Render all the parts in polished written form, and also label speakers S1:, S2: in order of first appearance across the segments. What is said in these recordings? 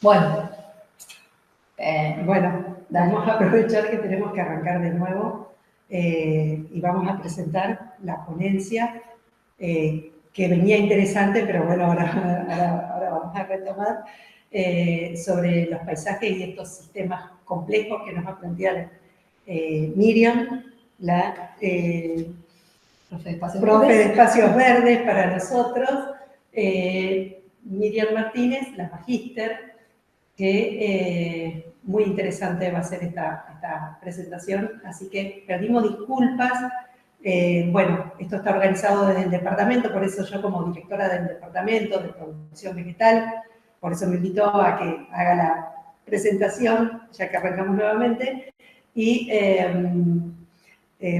S1: Bueno,
S2: Bueno, vamos a aprovechar que tenemos que arrancar de nuevo y vamos a presentar la ponencia que venía interesante, pero bueno, ahora vamos a retomar sobre los paisajes y estos sistemas complejos que nos va a plantear Miriam, la profe de Espacios Verdes para nosotros, Miriam Martínez, la magíster, que muy interesante va a ser esta presentación, así que pedimos disculpas. Bueno, esto está organizado desde el departamento, por eso yo como directora del departamento de producción vegetal, por eso me invitó a que haga la presentación, ya que arrancamos nuevamente. Y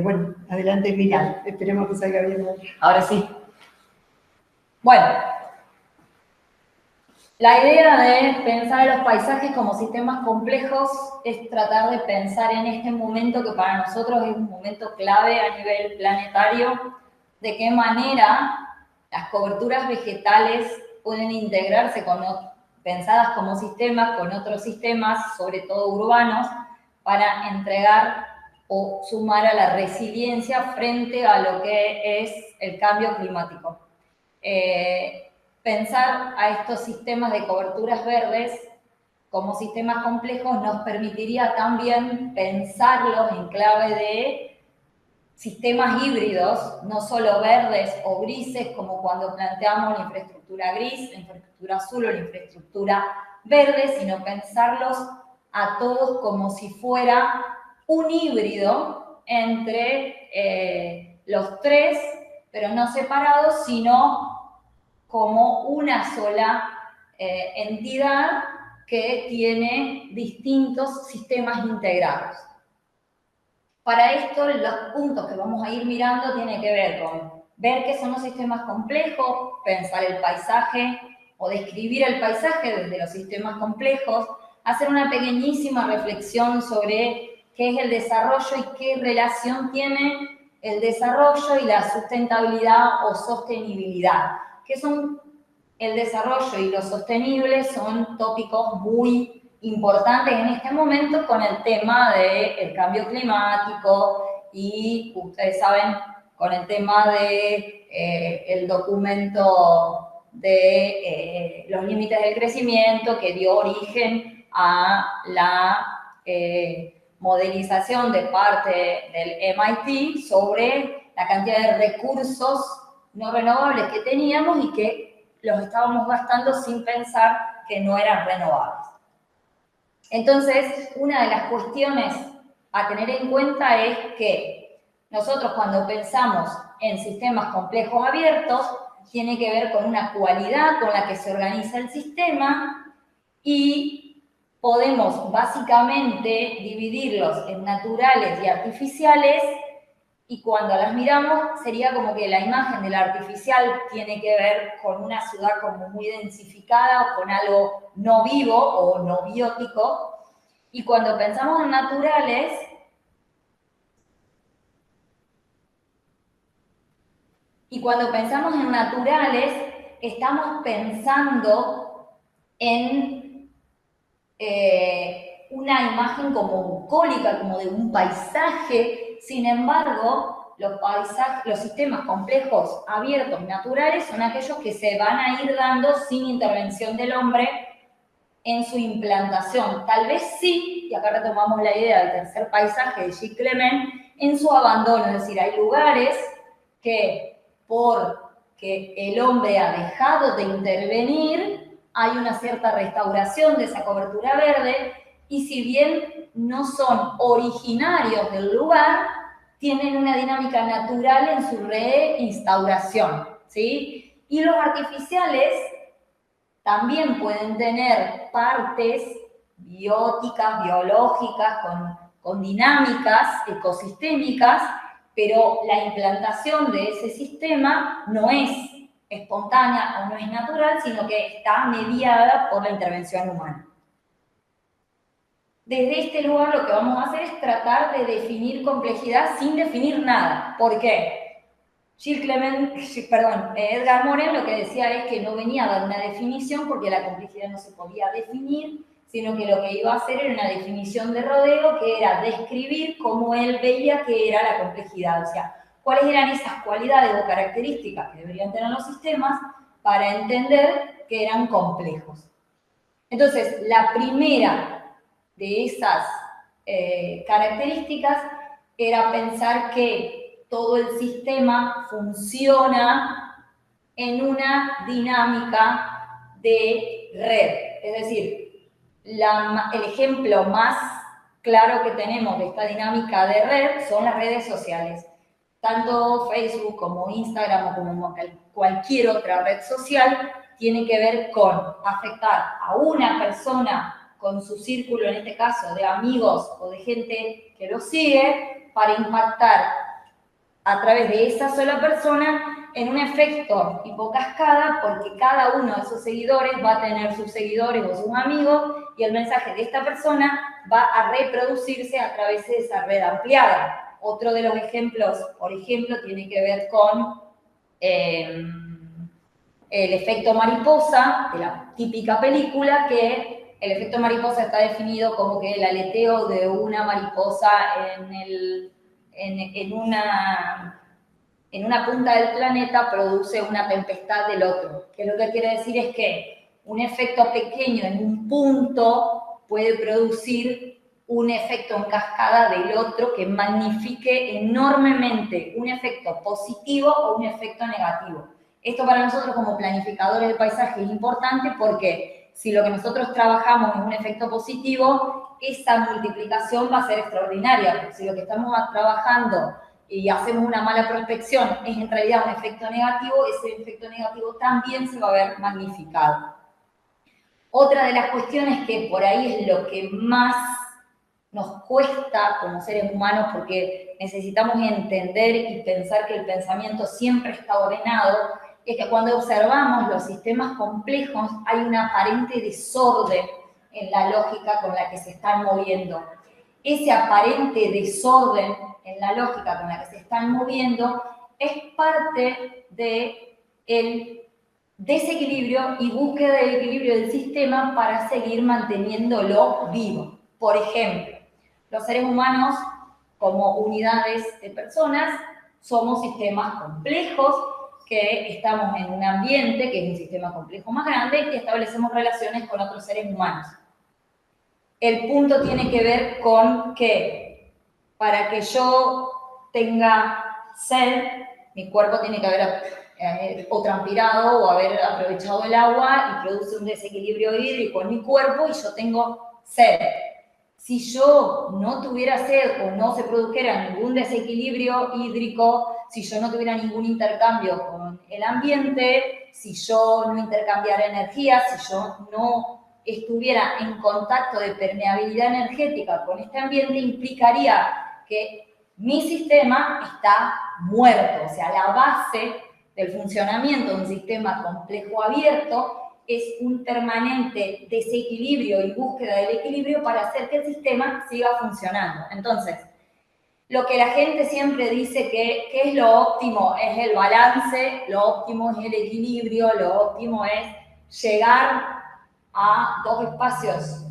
S2: bueno, adelante Miriam, esperemos que salga bien.
S1: ahora sí. Bueno, la idea de pensar a los paisajes como sistemas complejos es tratar de pensar en este momento que para nosotros es un momento clave a nivel planetario, de qué manera las coberturas vegetales pueden integrarse pensadas como sistemas con otros sistemas, sobre todo urbanos, para entregar o sumar a la resiliencia frente a lo que es el cambio climático. Pensar a estos sistemas de coberturas verdes como sistemas complejos nos permitiría también pensarlos en clave de sistemas híbridos, no solo verdes o grises, como cuando planteamos la infraestructura gris, la infraestructura azul o la infraestructura verde, sino pensarlos a todos como si fuera un híbrido entre los tres, pero no separados, sino como una sola entidad que tiene distintos sistemas integrados. Para esto, los puntos que vamos a ir mirando tienen que ver con ver qué son los sistemas complejos, pensar el paisaje o describir el paisaje desde los sistemas complejos, hacer una pequeñísima reflexión sobre qué es el desarrollo y qué relación tiene el desarrollo y la sustentabilidad o sostenibilidad, que son el desarrollo y lo sostenible son tópicos muy importantes en este momento con el tema del cambio climático y, ustedes saben, con el tema de el documento de los límites del crecimiento que dio origen a la modelización de parte del MIT sobre la cantidad de recursos no renovables que teníamos y que los estábamos gastando sin pensar que no eran renovables. Entonces, una de las cuestiones a tener en cuenta es que nosotros cuando pensamos en sistemas complejos abiertos, tiene que ver con una cualidad con la que se organiza el sistema y podemos básicamente dividirlos en naturales y artificiales, y cuando las miramos sería como que la imagen de la artificial tiene que ver con una ciudad como muy densificada o con algo no vivo o no biótico, y cuando pensamos en naturales, estamos pensando en una imagen como bucólica, como de un paisaje. Sin embargo, los sistemas complejos abiertos naturales son aquellos que se van a ir dando sin intervención del hombre en su implantación. Tal vez sí, y acá retomamos la idea del tercer paisaje de Gilles Clement, en su abandono. Es decir, hay lugares que porque el hombre ha dejado de intervenir, hay una cierta restauración de esa cobertura verde, y si bien no son originarios del lugar, tienen una dinámica natural en su reinstauración, ¿sí? Y los artificiales también pueden tener partes bióticas, biológicas, con dinámicas ecosistémicas, pero la implantación de ese sistema no es espontánea o no es natural, sino que está mediada por la intervención humana. Desde este lugar lo que vamos a hacer es tratar de definir complejidad sin definir nada. ¿Por qué? Edgar Morin lo que decía es que no venía a dar una definición porque la complejidad no se podía definir, sino que lo que iba a hacer era una definición de Rodeo, que era describir cómo él veía que era la complejidad, o sea, cuáles eran esas cualidades o características que deberían tener los sistemas para entender que eran complejos. Entonces, la primera de esas características era pensar que todo el sistema funciona en una dinámica de red. Es decir, el ejemplo más claro que tenemos de esta dinámica de red son las redes sociales. Tanto Facebook como Instagram o como cualquier otra red social tiene que ver con afectar a una persona con su círculo, en este caso, de amigos o de gente que lo sigue, para impactar a través de esa sola persona en un efecto tipo cascada, porque cada uno de esos seguidores va a tener sus seguidores o sus amigos y el mensaje de esta persona va a reproducirse a través de esa red ampliada. Otro de los ejemplos, por ejemplo, tiene que ver con el efecto mariposa, de la típica película, que el efecto mariposa está definido como que el aleteo de una mariposa en una punta del planeta produce una tempestad del otro. Que lo que quiere decir es que un efecto pequeño en un punto puede producir un efecto en cascada del otro que magnifique enormemente un efecto positivo o un efecto negativo. Esto para nosotros como planificadores de paisaje es importante porque si lo que nosotros trabajamos es un efecto positivo, esa multiplicación va a ser extraordinaria. Si lo que estamos trabajando y hacemos una mala prospección es en realidad un efecto negativo, ese efecto negativo también se va a ver magnificado. Otra de las cuestiones que por ahí es lo que más nos cuesta como seres humanos, porque necesitamos entender y pensar que el pensamiento siempre está ordenado, es que cuando observamos los sistemas complejos hay un aparente desorden en la lógica con la que se están moviendo. Ese aparente desorden en la lógica con la que se están moviendo es parte del desequilibrio y búsqueda del equilibrio del sistema para seguir manteniéndolo vivo. Por ejemplo, los seres humanos, como unidades de personas, somos sistemas complejos que estamos en un ambiente que es un sistema complejo más grande y que establecemos relaciones con otros seres humanos. El punto tiene que ver con que para que yo tenga sed, mi cuerpo tiene que haber o transpirado o haber aprovechado el agua y produce un desequilibrio hídrico en mi cuerpo y yo tengo sed. Si yo no tuviera sed o no se produjera ningún desequilibrio hídrico, si yo no tuviera ningún intercambio con el ambiente, si yo no intercambiara energía, si yo no estuviera en contacto de permeabilidad energética con este ambiente, implicaría que mi sistema está muerto. O sea, la base del funcionamiento de un sistema complejo abierto es un permanente desequilibrio y búsqueda del equilibrio para hacer que el sistema siga funcionando. Entonces, lo que la gente siempre dice que es lo óptimo es el balance, lo óptimo es el equilibrio, lo óptimo es llegar a dos espacios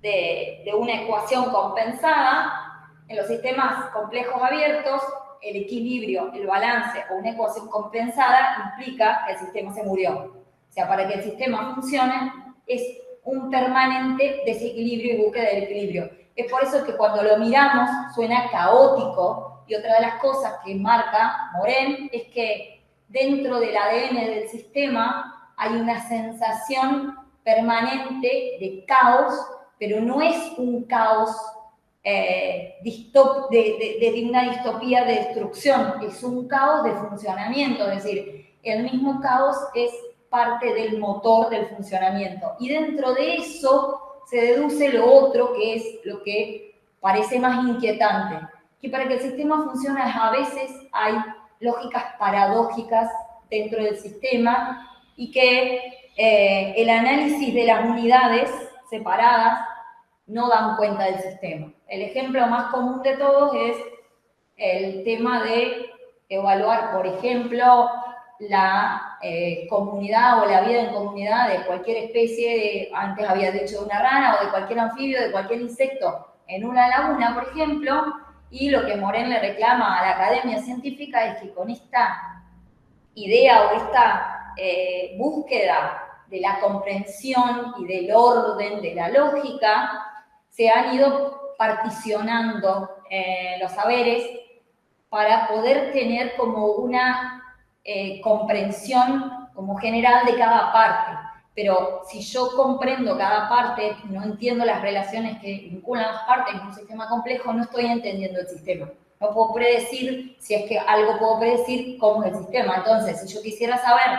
S1: de una ecuación compensada. En los sistemas complejos abiertos, el equilibrio, el balance o una ecuación compensada implica que el sistema se murió. O sea, para que el sistema funcione es un permanente desequilibrio y búsqueda del equilibrio. Es por eso que cuando lo miramos suena caótico, y otra de las cosas que marca Morin es que dentro del ADN del sistema hay una sensación permanente de caos, pero no es un caos de una distopía de destrucción, es un caos de funcionamiento, es decir, el mismo caos es parte del motor del funcionamiento. Y dentro de eso se deduce lo otro, que es lo que parece más inquietante, que para que el sistema funcione a veces hay lógicas paradójicas dentro del sistema y que el análisis de las unidades separadas no dan cuenta del sistema. El ejemplo más común de todos es el tema de evaluar, por ejemplo, la comunidad o la vida en comunidad de cualquier especie, antes había dicho de una rana o de cualquier anfibio, de cualquier insecto, en una laguna, por ejemplo, y lo que Moren le reclama a la academia científica es que con esta idea o esta búsqueda de la comprensión y del orden, de la lógica, se han ido particionando los saberes para poder tener como una comprensión como general de cada parte. Pero si yo comprendo cada parte, no entiendo las relaciones que vinculan las partes en un sistema complejo, no estoy entendiendo el sistema. No puedo predecir, si es que algo puedo predecir, cómo es el sistema. Entonces, si yo quisiera saber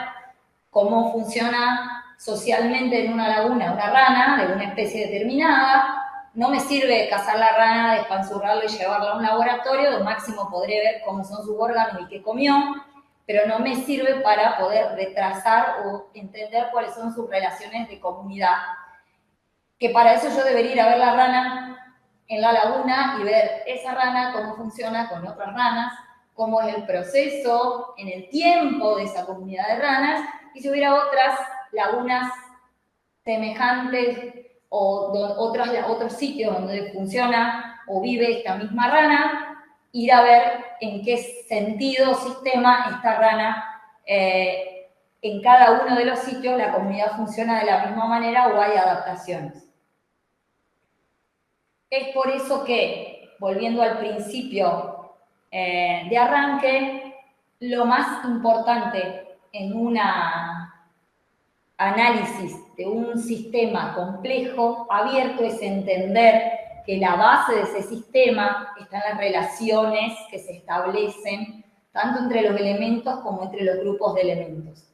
S1: cómo funciona socialmente en una laguna una rana de una especie determinada, no me sirve cazar la rana, despanzurrarla y llevarla a un laboratorio, lo máximo podré ver cómo son sus órganos y qué comió, pero no me sirve para poder retrasar o entender cuáles son sus relaciones de comunidad. Que para eso yo debería ir a ver la rana en la laguna y ver esa rana cómo funciona con otras ranas, cómo es el proceso en el tiempo de esa comunidad de ranas, y si hubiera otras lagunas semejantes o otros sitios donde funciona o vive esta misma rana, ir a ver en qué sentido o sistema esta rana, en cada uno de los sitios la comunidad funciona de la misma manera o hay adaptaciones. Es por eso que, volviendo al principio de arranque, lo más importante en un análisis de un sistema complejo, abierto, es entender que la base de ese sistema está en las relaciones que se establecen tanto entre los elementos como entre los grupos de elementos.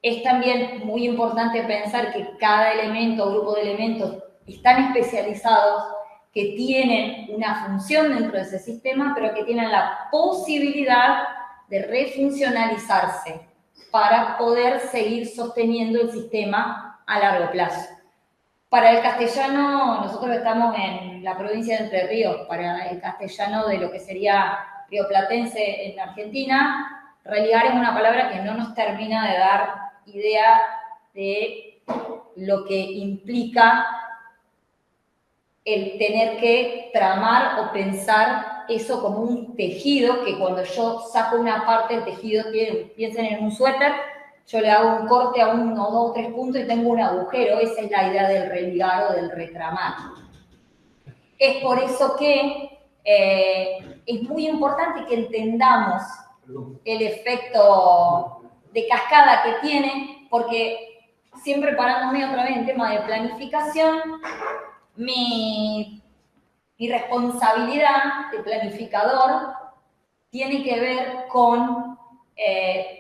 S1: Es también muy importante pensar que cada elemento o grupo de elementos están especializados, que tienen una función dentro de ese sistema, pero que tienen la posibilidad de refuncionalizarse para poder seguir sosteniendo el sistema a largo plazo. Para el castellano, nosotros estamos en la provincia de Entre Ríos, para el castellano de lo que sería rioplatense en Argentina, religar es una palabra que no nos termina de dar idea de lo que implica el tener que tramar o pensar eso como un tejido, que cuando yo saco una parte del tejido, piensen en un suéter, yo le hago un corte a 1, 2 o 3 puntos y tengo un agujero. Esa es la idea del religar o del retramar. Es por eso que es muy importante que entendamos el efecto de cascada que tiene, porque siempre parándome otra vez en tema de planificación, mi responsabilidad de planificador tiene que ver con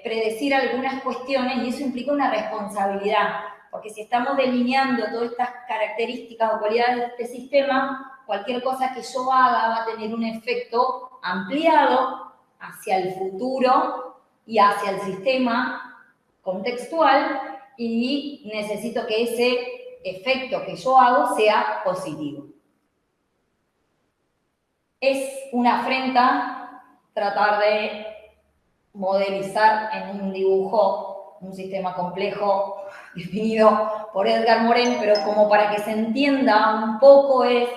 S1: predecir algunas cuestiones, y eso implica una responsabilidad, porque si estamos delineando todas estas características o cualidades de este sistema, cualquier cosa que yo haga va a tener un efecto ampliado hacia el futuro y hacia el sistema contextual, y necesito que ese efecto que yo hago sea positivo. Es una afrenta tratar de modelizar en un dibujo un sistema complejo definido por Edgar Morin, pero como para que se entienda un poco es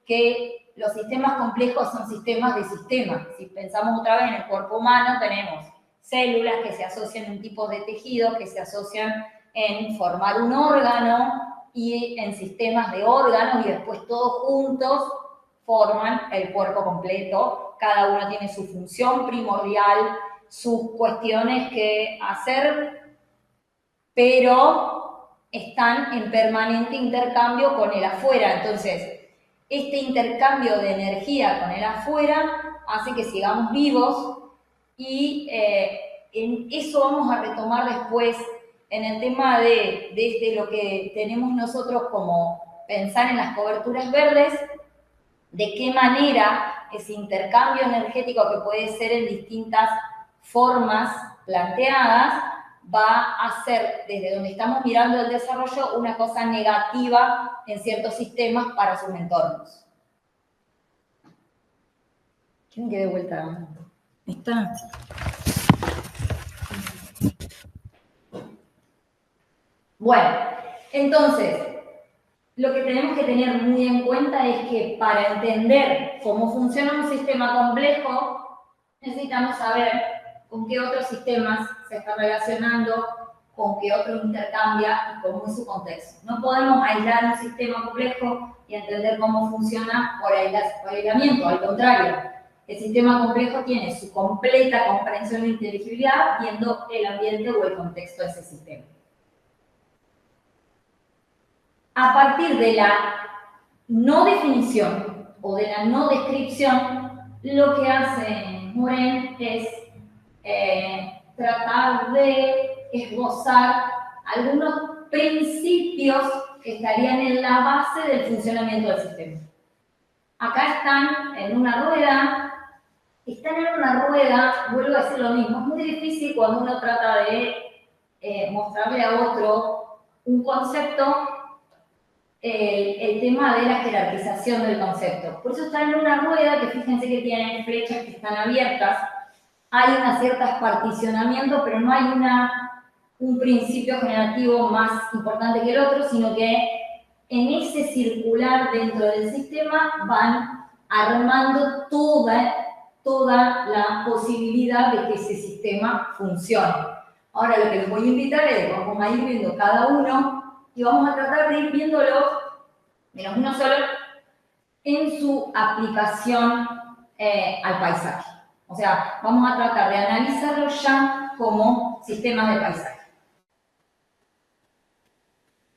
S1: que los sistemas complejos son sistemas de sistemas. Si pensamos otra vez en el cuerpo humano, tenemos células que se asocian en tipos de tejidos, que se asocian en formar un órgano y en sistemas de órganos, y después todos juntos forman el cuerpo completo. Cada uno tiene su función primordial, sus cuestiones que hacer, pero están en permanente intercambio con el afuera. Entonces, este intercambio de energía con el afuera hace que sigamos vivos, y en eso vamos a retomar después en el tema de desde lo que tenemos nosotros como pensar en las coberturas verdes, de qué manera ese intercambio energético, que puede ser en distintas formas planteadas, va a ser, desde donde estamos mirando el desarrollo, una cosa negativa en ciertos sistemas para sus entornos. ¿Quién quede vuelta? ¿Está? Bueno, entonces, lo que tenemos que tener muy en cuenta es que para entender cómo funciona un sistema complejo, necesitamos saber con qué otros sistemas se está relacionando, con qué otros intercambia y cómo es su contexto. No podemos aislar un sistema complejo y entender cómo funciona por aislamiento, al contrario. El sistema complejo tiene su completa comprensión e inteligibilidad viendo el ambiente o el contexto de ese sistema. A partir de la no definición o de la no descripción, lo que hace Morin es tratar de esbozar algunos principios que estarían en la base del funcionamiento del sistema. Acá están en una rueda, vuelvo a decir lo mismo, es muy difícil cuando uno trata de mostrarle a otro un concepto, el tema de la jerarquización del concepto. Por eso están en una rueda que fíjense que tienen flechas que están abiertas, hay un cierto particionamiento, pero no hay un principio generativo más importante que el otro, sino que en ese circular dentro del sistema van armando toda la posibilidad de que ese sistema funcione. Ahora lo que les voy a invitar es que vamos a ir viendo cada uno y vamos a tratar de ir viéndolos, menos uno solo, en su aplicación al paisaje. O sea, vamos a tratar de analizarlo ya como sistemas de paisaje.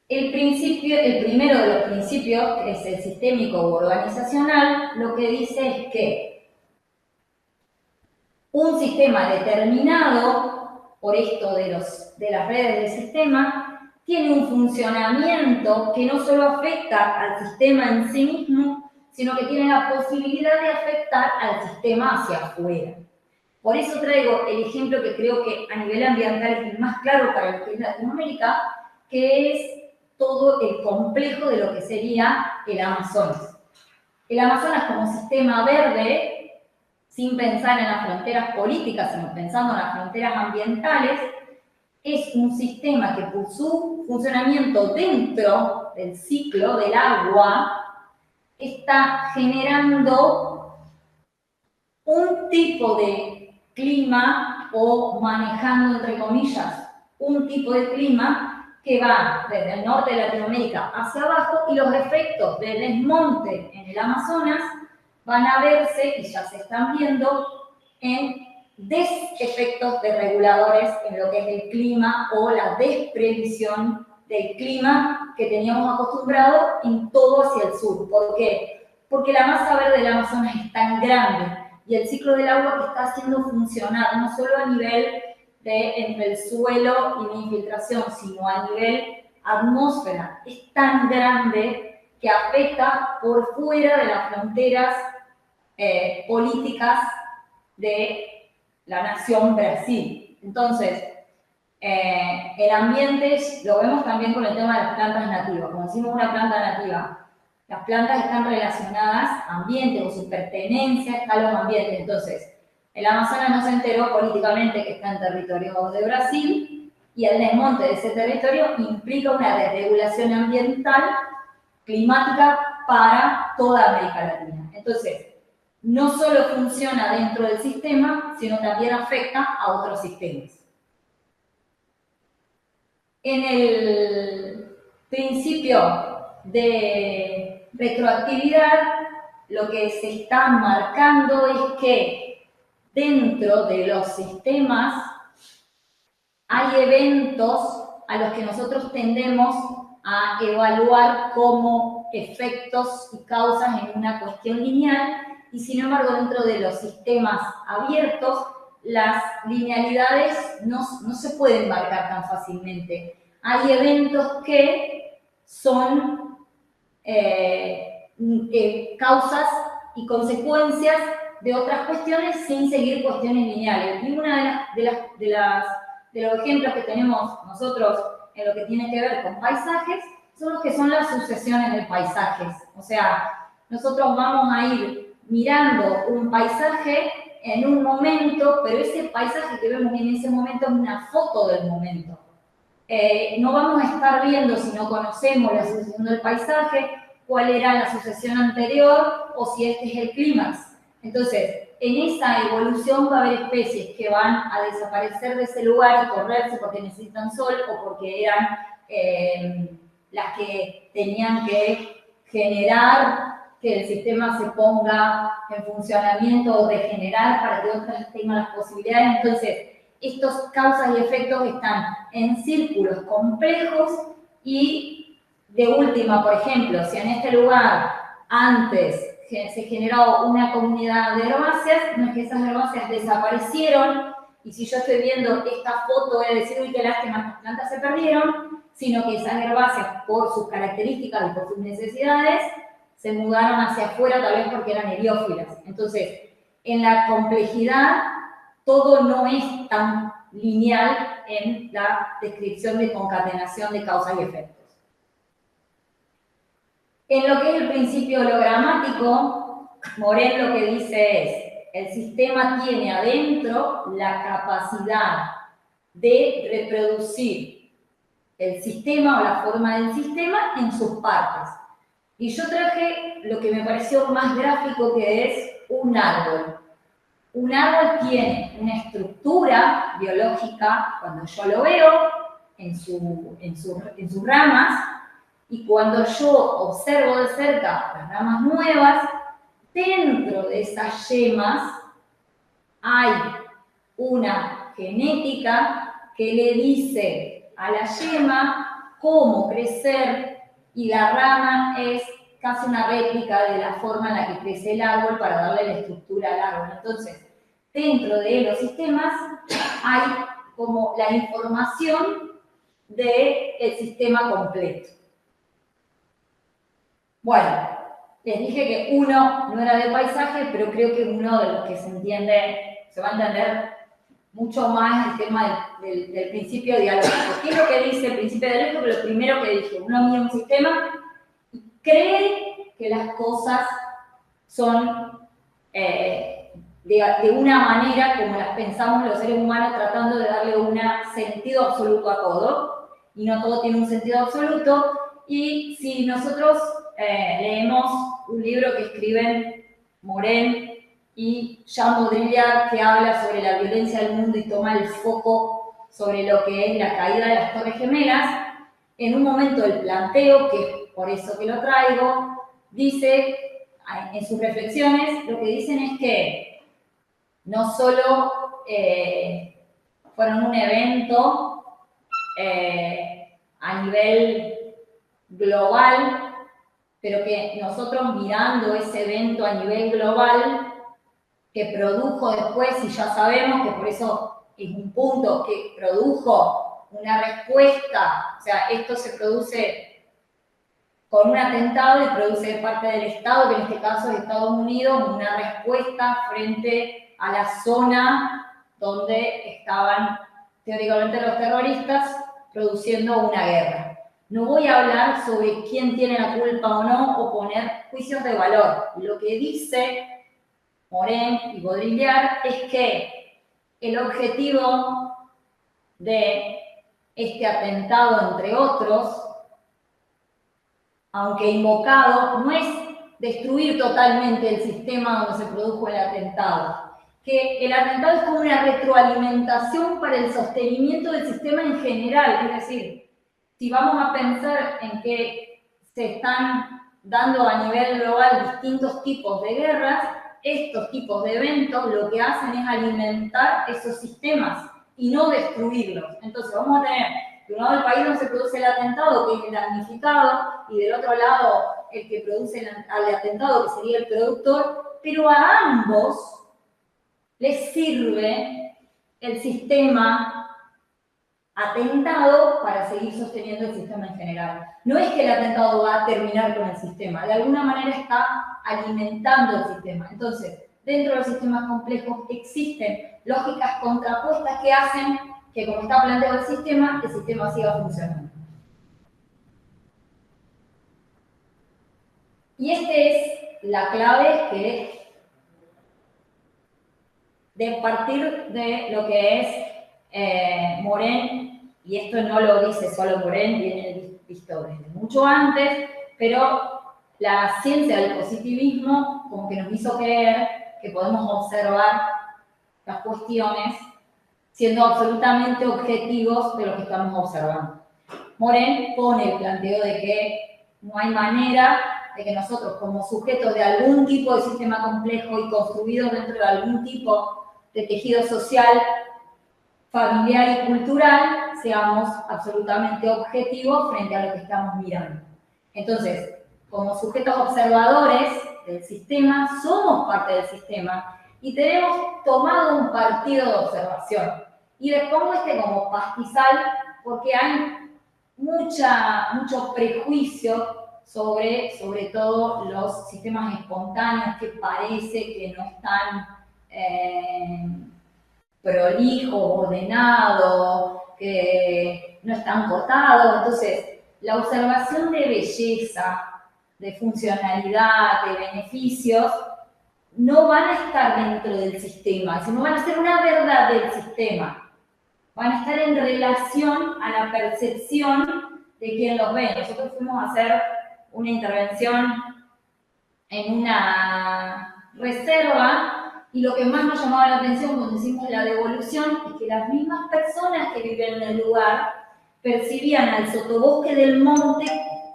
S1: El primero de los principios, que es el sistémico u organizacional, lo que dice es que un sistema determinado, por esto de las redes del sistema, tiene un funcionamiento que no solo afecta al sistema en sí mismo, sino que tiene la posibilidad de afectar al sistema hacia afuera. Por eso traigo el ejemplo que creo que a nivel ambiental es el más claro para lo que es Latinoamérica, que es todo el complejo de lo que sería el Amazonas. El Amazonas como sistema verde, sin pensar en las fronteras políticas, sino pensando en las fronteras ambientales, es un sistema que por su funcionamiento dentro del ciclo del agua está generando un tipo de clima o manejando, entre comillas, un tipo de clima que va desde el norte de Latinoamérica hacia abajo y los efectos de desmonte en el Amazonas van a verse, y ya se están viendo, en desefectos de reguladores en lo que es el clima o la desprevisión del clima que teníamos acostumbrado en todo hacia el sur. ¿Por qué? Porque la masa verde del Amazonas es tan grande y el ciclo del agua que está haciendo funcionar, no solo a nivel de entre el suelo y la infiltración, sino a nivel atmósfera, es tan grande que afecta por fuera de las fronteras políticas de la nación Brasil. Entonces, el ambiente lo vemos también con el tema de las plantas nativas. Como decimos una planta nativa, las plantas están relacionadas a ambiente o su pertenencia a los ambientes. Entonces, el Amazonas no se enteró políticamente que está en territorio de Brasil y el desmonte de ese territorio implica una desregulación ambiental climática para toda América Latina. Entonces, no solo funciona dentro del sistema, sino también afecta a otros sistemas. En el principio de retroactividad, lo que se está marcando es que dentro de los sistemas hay eventos a los que nosotros tendemos a evaluar como efectos y causas en una cuestión lineal, y sin embargo dentro de los sistemas abiertos las linealidades no se pueden marcar tan fácilmente. Hay eventos que son causas y consecuencias de otras cuestiones sin seguir cuestiones lineales. Y una de los ejemplos que tenemos nosotros en lo que tiene que ver con paisajes son los que son las sucesiones de paisajes. O sea, nosotros vamos a ir mirando un paisaje en un momento, pero ese paisaje que vemos en ese momento es una foto del momento. No vamos a estar viendo, si no conocemos la sucesión del paisaje, cuál era la sucesión anterior o si este es el clímax. Entonces, en esa evolución va a haber especies que van a desaparecer de ese lugar y correrse porque necesitan sol o porque eran las que tenían que generar que el sistema se ponga en funcionamiento o regenerar para que otras tengan las posibilidades. Entonces, estos causas y efectos están en círculos complejos y de última, por ejemplo, si en este lugar antes se generó una comunidad de herbáceas, no es que esas herbáceas desaparecieron y si yo estoy viendo esta foto voy a decir, uy, qué lástima, estas plantas se perdieron, sino que esas herbáceas, por sus características y por sus necesidades, se mudaron hacia afuera, tal vez porque eran heliófilas. Entonces, en la complejidad, todo no es tan lineal en la descripción de concatenación de causas y efectos. En lo que es el principio hologramático, Morel lo que dice es, el sistema tiene adentro la capacidad de reproducir el sistema o la forma del sistema en sus partes. Y yo traje lo que me pareció más gráfico, que es un árbol. Un árbol tiene una estructura biológica cuando yo lo veo en sus ramas, y cuando yo observo de cerca las ramas nuevas, dentro de esas yemas hay una genética que le dice a la yema cómo crecer, y la rama es casi una réplica de la forma en la que crece el árbol para darle la estructura al árbol. Entonces, dentro de los sistemas hay como la información del sistema completo. Bueno, les dije que uno no era de paisaje, pero creo que uno de los que se va a entender mucho más el tema del principio dialógico. ¿Qué es lo que dice el principio dialógico? Lo primero que dije, uno mira un sistema y cree que las cosas son de una manera como las pensamos los seres humanos, tratando de darle un sentido absoluto a todo, y no todo tiene un sentido absoluto. Y si nosotros leemos un libro que escriben Morel y Jean Baudrillard, que habla sobre la violencia del mundo y toma el foco sobre lo que es la caída de las Torres Gemelas, en un momento del planteo, que es por eso que lo traigo, dice, en sus reflexiones, lo que dicen es que no solo fueron un evento a nivel global, pero que nosotros mirando ese evento a nivel global, que produjo después, y ya sabemos que por eso es un punto, que produjo una respuesta, o sea, esto se produce con un atentado y produce de parte del Estado, que en este caso es Estados Unidos, una respuesta frente a la zona donde estaban teóricamente los terroristas produciendo una guerra. No voy a hablar sobre quién tiene la culpa o no, o poner juicios de valor. Lo que dice Morel y Baudrillard es que el objetivo de este atentado, entre otros, aunque invocado, no es destruir totalmente el sistema donde se produjo el atentado, que el atentado es como una retroalimentación para el sostenimiento del sistema en general, es decir, si vamos a pensar en que se están dando a nivel global distintos tipos de guerras, estos tipos de eventos lo que hacen es alimentar esos sistemas y no destruirlos. Entonces vamos a tener de un lado el país donde se produce el atentado, que es el damnificado, y del otro lado el que produce el atentado, que sería el productor, pero a ambos les sirve el sistema atentado para seguir sosteniendo el sistema en general. No es que el atentado va a terminar con el sistema, de alguna manera está alimentando el sistema. Entonces, dentro de los sistemas complejos existen lógicas contrapuestas que hacen que, como está planteado el sistema siga funcionando. Y esta es la clave que de partir de lo que es Morin, y esto no lo dice solo Morin, viene visto desde mucho antes, pero la ciencia del positivismo como que nos hizo creer que podemos observar las cuestiones siendo absolutamente objetivos de lo que estamos observando. Morin pone el planteo de que no hay manera de que nosotros, como sujetos de algún tipo de sistema complejo y construidos dentro de algún tipo de tejido social, familiar y cultural, seamos absolutamente objetivos frente a lo que estamos mirando. Entonces, como sujetos observadores del sistema, somos parte del sistema y tenemos tomado un partido de observación. Y les pongo como pastizal porque hay mucho prejuicio sobre todo los sistemas espontáneos que parece que no están prolijos, ordenados, que no están cortados. Entonces, la observación de belleza, de funcionalidad, de beneficios, no van a estar dentro del sistema, sino van a ser una verdad del sistema. Van a estar en relación a la percepción de quien los ve. Nosotros fuimos a hacer una intervención en una reserva y lo que más nos llamaba la atención cuando hicimos la devolución es que las mismas personas que viven en el lugar percibían al sotobosque del monte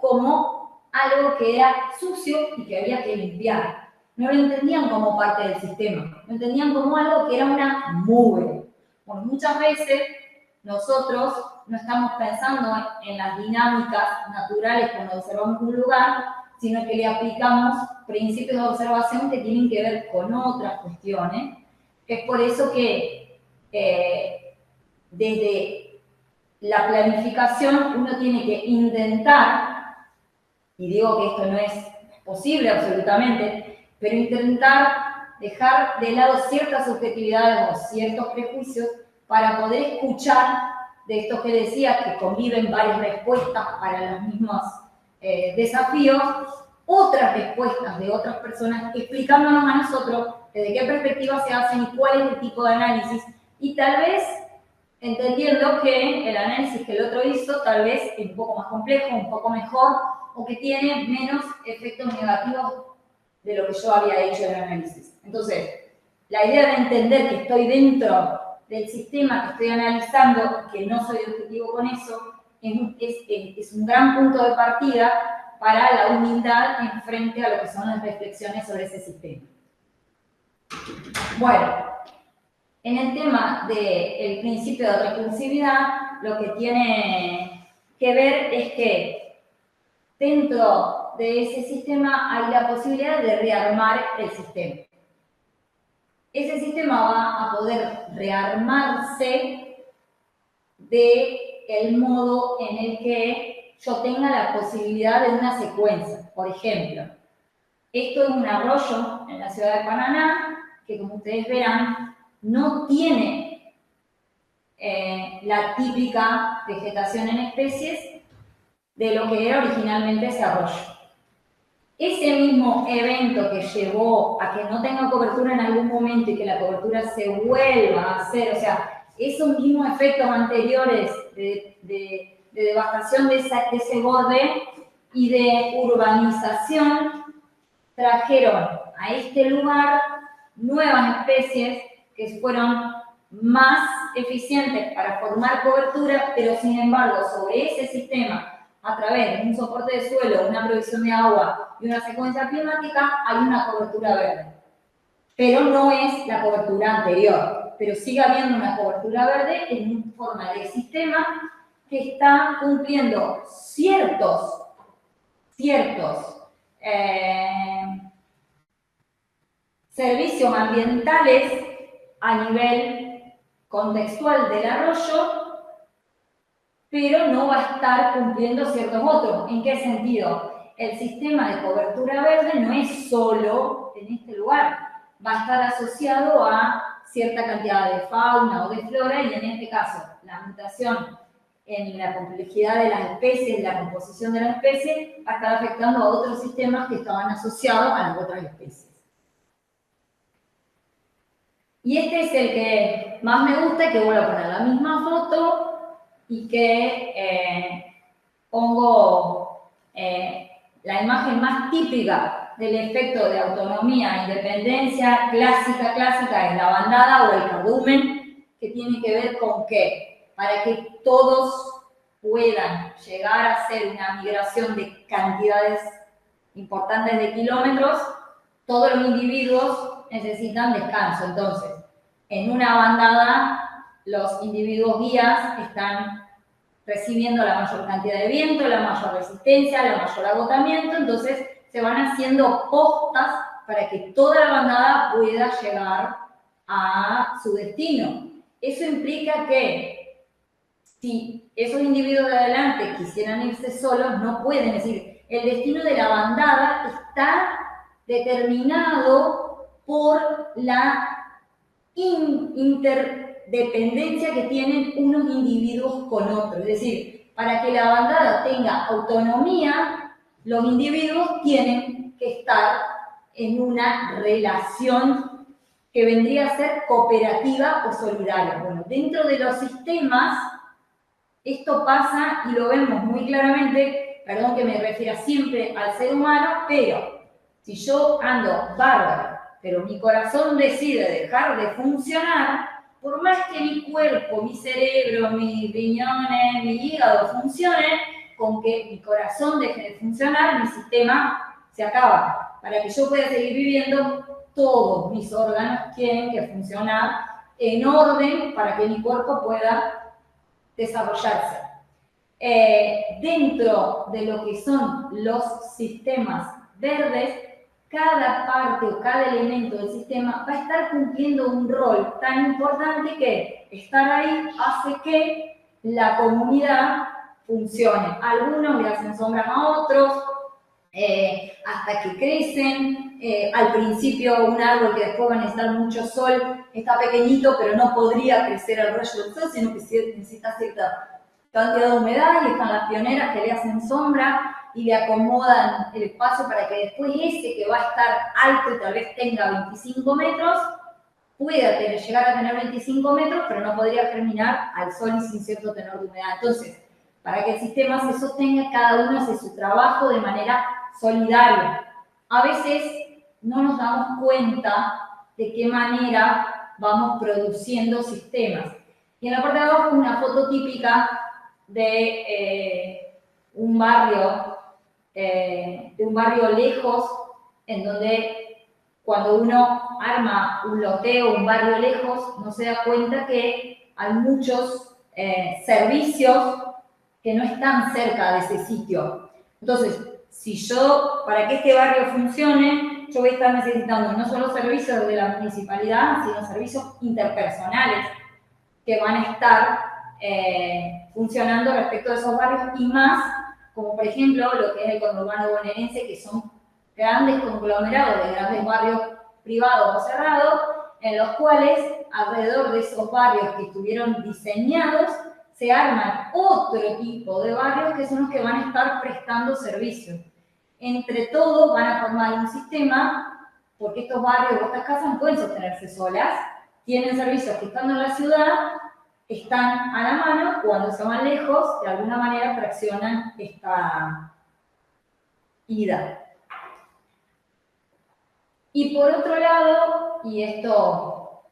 S1: como algo que era sucio y que había que limpiar. No lo entendían como parte del sistema, lo entendían como algo que era una mugre. Bueno, muchas veces nosotros no estamos pensando en las dinámicas naturales cuando observamos un lugar, sino que le aplicamos principios de observación que tienen que ver con otras cuestiones. Es por eso que desde la planificación uno tiene que intentar, y digo que esto no es posible absolutamente, pero intentar dejar de lado ciertas subjetividades o ciertos prejuicios para poder escuchar de estos que decía que conviven varias respuestas para los mismos desafíos, otras respuestas de otras personas explicándonos a nosotros desde qué perspectiva se hacen y cuál es el tipo de análisis, y tal vez entendiendo que el análisis que el otro hizo tal vez es un poco más complejo, un poco mejor, o que tiene menos efectos negativos de lo que yo había hecho en el análisis. Entonces, la idea de entender que estoy dentro del sistema que estoy analizando, que no soy objetivo con eso, es un gran punto de partida para la humildad en frente a lo que son las reflexiones sobre ese sistema. Bueno, en el tema del principio de recursividad, lo que tiene que ver es que dentro de ese sistema hay la posibilidad de rearmar el sistema. Ese sistema va a poder rearmarse del modo en el que yo tenga la posibilidad de una secuencia. Por ejemplo, esto es un arroyo en la ciudad de Paraná, que como ustedes verán, no tiene la típica vegetación en especies de lo que era originalmente ese arroyo. Ese mismo evento que llevó a que no tenga cobertura en algún momento y que la cobertura se vuelva a hacer, o sea, esos mismos efectos anteriores de devastación de ese borde y de urbanización trajeron a este lugar nuevas especies que fueron más eficientes para formar cobertura, pero sin embargo sobre ese sistema, a través de un soporte de suelo, una provisión de agua y una secuencia climática, hay una cobertura verde. Pero no es la cobertura anterior, pero sigue habiendo una cobertura verde en forma de sistema que está cumpliendo ciertos servicios ambientales a nivel contextual del arroyo, pero no va a estar cumpliendo ciertos otros. ¿En qué sentido? El sistema de cobertura verde no es solo en este lugar, va a estar asociado a cierta cantidad de fauna o de flora, y en este caso, la mutación en la complejidad de las especies, la composición de la especie, va a estar afectando a otros sistemas que estaban asociados a las otras especies. Y este es el que más me gusta, que vuelvo a poner la misma foto y que pongo la imagen más típica del efecto de autonomía e independencia clásica, es la bandada o el cardumen, que tiene que ver con que para que todos puedan llegar a hacer una migración de cantidades importantes de kilómetros, todos los individuos necesitan descanso. Entonces, en una bandada, los individuos guías están recibiendo la mayor cantidad de viento, la mayor resistencia, el mayor agotamiento, entonces se van haciendo postas para que toda la bandada pueda llegar a su destino. Eso implica que si esos individuos de adelante quisieran irse solos, no pueden. Es decir, el destino de la bandada está determinado por la interdependencia que tienen unos individuos con otros. Es decir, para que la bandada tenga autonomía, los individuos tienen que estar en una relación que vendría a ser cooperativa o solidaria. Bueno, dentro de los sistemas, esto pasa y lo vemos muy claramente, perdón que me refiera siempre al ser humano, pero si yo ando bárbaro, pero mi corazón decide dejar de funcionar, por más que mi cuerpo, mi cerebro, mis riñones, mi hígado funcionen, con que mi corazón deje de funcionar, mi sistema se acaba. Para que yo pueda seguir viviendo, todos mis órganos tienen que funcionar en orden para que mi cuerpo pueda desarrollarse. Dentro de lo que son los sistemas verdes, cada parte o cada elemento del sistema va a estar cumpliendo un rol tan importante que estar ahí hace que la comunidad funcione. Algunos le hacen sombras a otros, hasta que crecen. Al principio un árbol que después va a necesitar mucho sol está pequeñito, pero no podría crecer al rayo del sol, sino que necesita cierta cantidad de humedad, y están las pioneras que le hacen sombra y le acomodan el espacio para que después ese que va a estar alto y tal vez tenga 25 metros, pueda llegar a tener 25 metros, pero no podría germinar al sol y sin cierto tenor de humedad. Entonces, para que el sistema se sostenga, cada uno hace su trabajo de manera solidaria. A veces no nos damos cuenta de qué manera vamos produciendo sistemas. Y en la parte de abajo una foto típica de un barrio lejos, en donde cuando uno arma un loteo, un barrio lejos, no se da cuenta que hay muchos servicios que no están cerca de ese sitio. Entonces, si yo, para que este barrio funcione, yo voy a estar necesitando no solo servicios de la municipalidad, sino servicios interpersonales que van a estar funcionando respecto a esos barrios, y más, como por ejemplo lo que es el conurbano bonaerense, que son grandes conglomerados de grandes barrios privados o cerrados, en los cuales alrededor de esos barrios que estuvieron diseñados se arman otro tipo de barrios que son los que van a estar prestando servicios. Entre todos van a formar un sistema, porque estos barrios o estas casas no pueden sostenerse solas, tienen servicios que estando en la ciudad están a la mano, cuando se van lejos, de alguna manera fraccionan esta ida. Y por otro lado, y esto,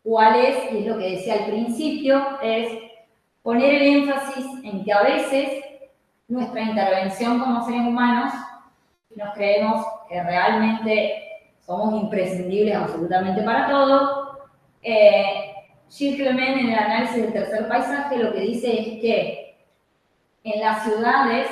S1: ¿cuál es? Y es lo que decía al principio, es poner el énfasis en que a veces nuestra intervención como seres humanos, nos creemos que realmente somos imprescindibles absolutamente para todo. Gilles Clement, en el análisis del tercer paisaje, lo que dice es que en las ciudades,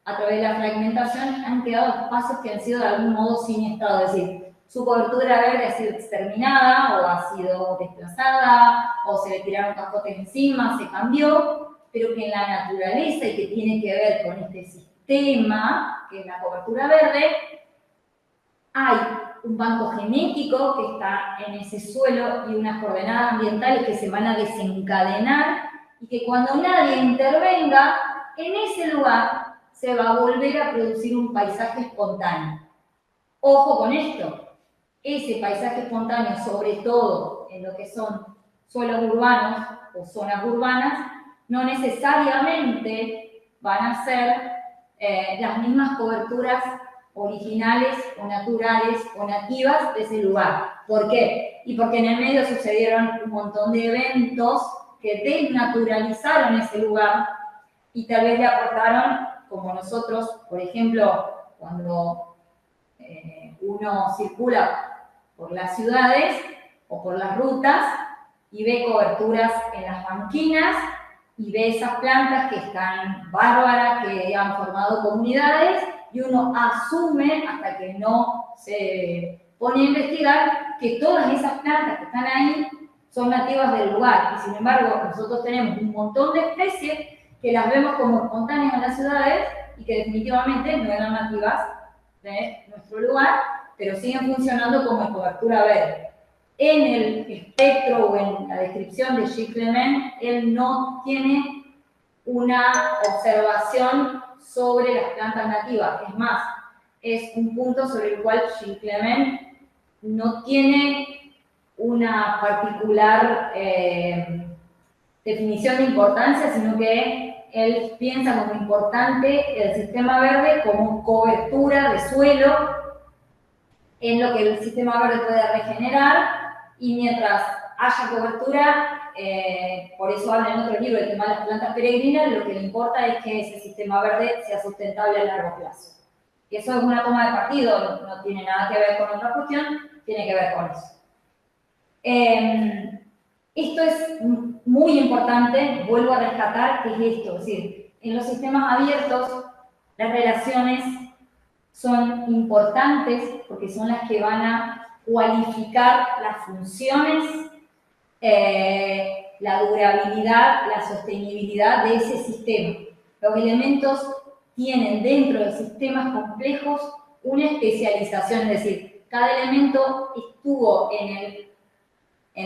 S1: a través de la fragmentación, han quedado espacios que han sido de algún modo sin estado, es decir, su cobertura verde ha sido exterminada o ha sido desplazada o se le tiraron cascotes encima, se cambió, pero que en la naturaleza y que tiene que ver con este sistema, que es la cobertura verde, hay un banco genético que está en ese suelo y unas coordenadas ambientales que se van a desencadenar, y que cuando nadie intervenga, en ese lugar se va a volver a producir un paisaje espontáneo. Ojo con esto, ese paisaje espontáneo, sobre todo en lo que son suelos urbanos o zonas urbanas, no necesariamente van a ser las mismas coberturas originales o naturales o nativas de ese lugar. ¿Por qué? Y porque en el medio sucedieron un montón de eventos que desnaturalizaron ese lugar y tal vez le aportaron, como nosotros, por ejemplo, cuando uno circula por las ciudades o por las rutas y ve coberturas en las banquinas y ve esas plantas que están bárbaras, que han formado comunidades, y uno asume, hasta que no se pone a investigar, que todas esas plantas que están ahí son nativas del lugar. Y sin embargo, nosotros tenemos un montón de especies que las vemos como espontáneas en las ciudades y que definitivamente no eran nativas de nuestro lugar, pero siguen funcionando como cobertura verde. En el espectro o en la descripción de Gilles Clement, él no tiene una observación sobre las plantas nativas. Es más, es un punto sobre el cual Gilles Clement no tiene una particular definición de importancia, sino que él piensa como importante el sistema verde como cobertura de suelo en lo que el sistema verde puede regenerar, y mientras haya cobertura, por eso habla en otro libro, el tema de las plantas peregrinas, lo que le importa es que ese sistema verde sea sustentable a largo plazo. Y eso es una toma de partido, no tiene nada que ver con otra cuestión, tiene que ver con eso. Esto es muy importante, vuelvo a rescatar, que es esto, es decir, en los sistemas abiertos las relaciones son importantes porque son las que van a cualificar las funciones, la durabilidad, la sostenibilidad de ese sistema. Los elementos tienen dentro de sistemas complejos una especialización, es decir, cada elemento estuvo en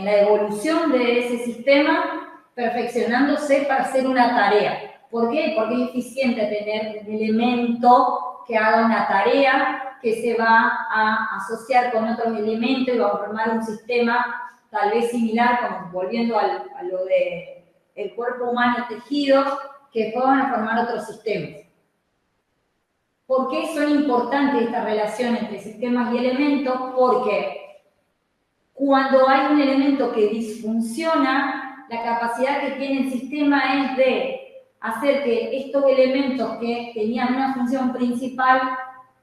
S1: la evolución de ese sistema perfeccionándose para hacer una tarea. ¿Por qué? Porque es eficiente tener un elemento que haga una tarea que se va a asociar con otros elementos y va a formar un sistema tal vez similar, como volviendo a lo del cuerpo humano tejido, que van a formar otros sistemas. ¿Por qué son importantes estas relaciones entre sistemas y elementos? Porque cuando hay un elemento que disfunciona, la capacidad que tiene el sistema es de hacer que estos elementos que tenían una función principal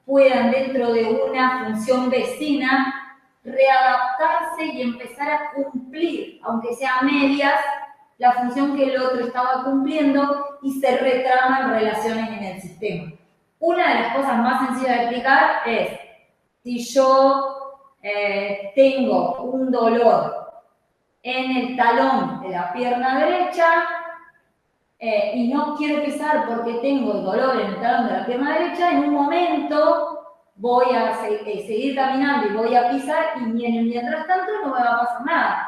S1: puedan, dentro de una función vecina, readaptarse y empezar a cumplir, aunque sea a medias, la función que el otro estaba cumpliendo, y se retraman relaciones en el sistema. Una de las cosas más sencillas de explicar es, si yo tengo un dolor en el talón de la pierna derecha y no quiero pisar porque tengo dolor en el talón de la pierna derecha, en un momento voy a seguir caminando y voy a pisar, y mientras tanto no me va a pasar nada.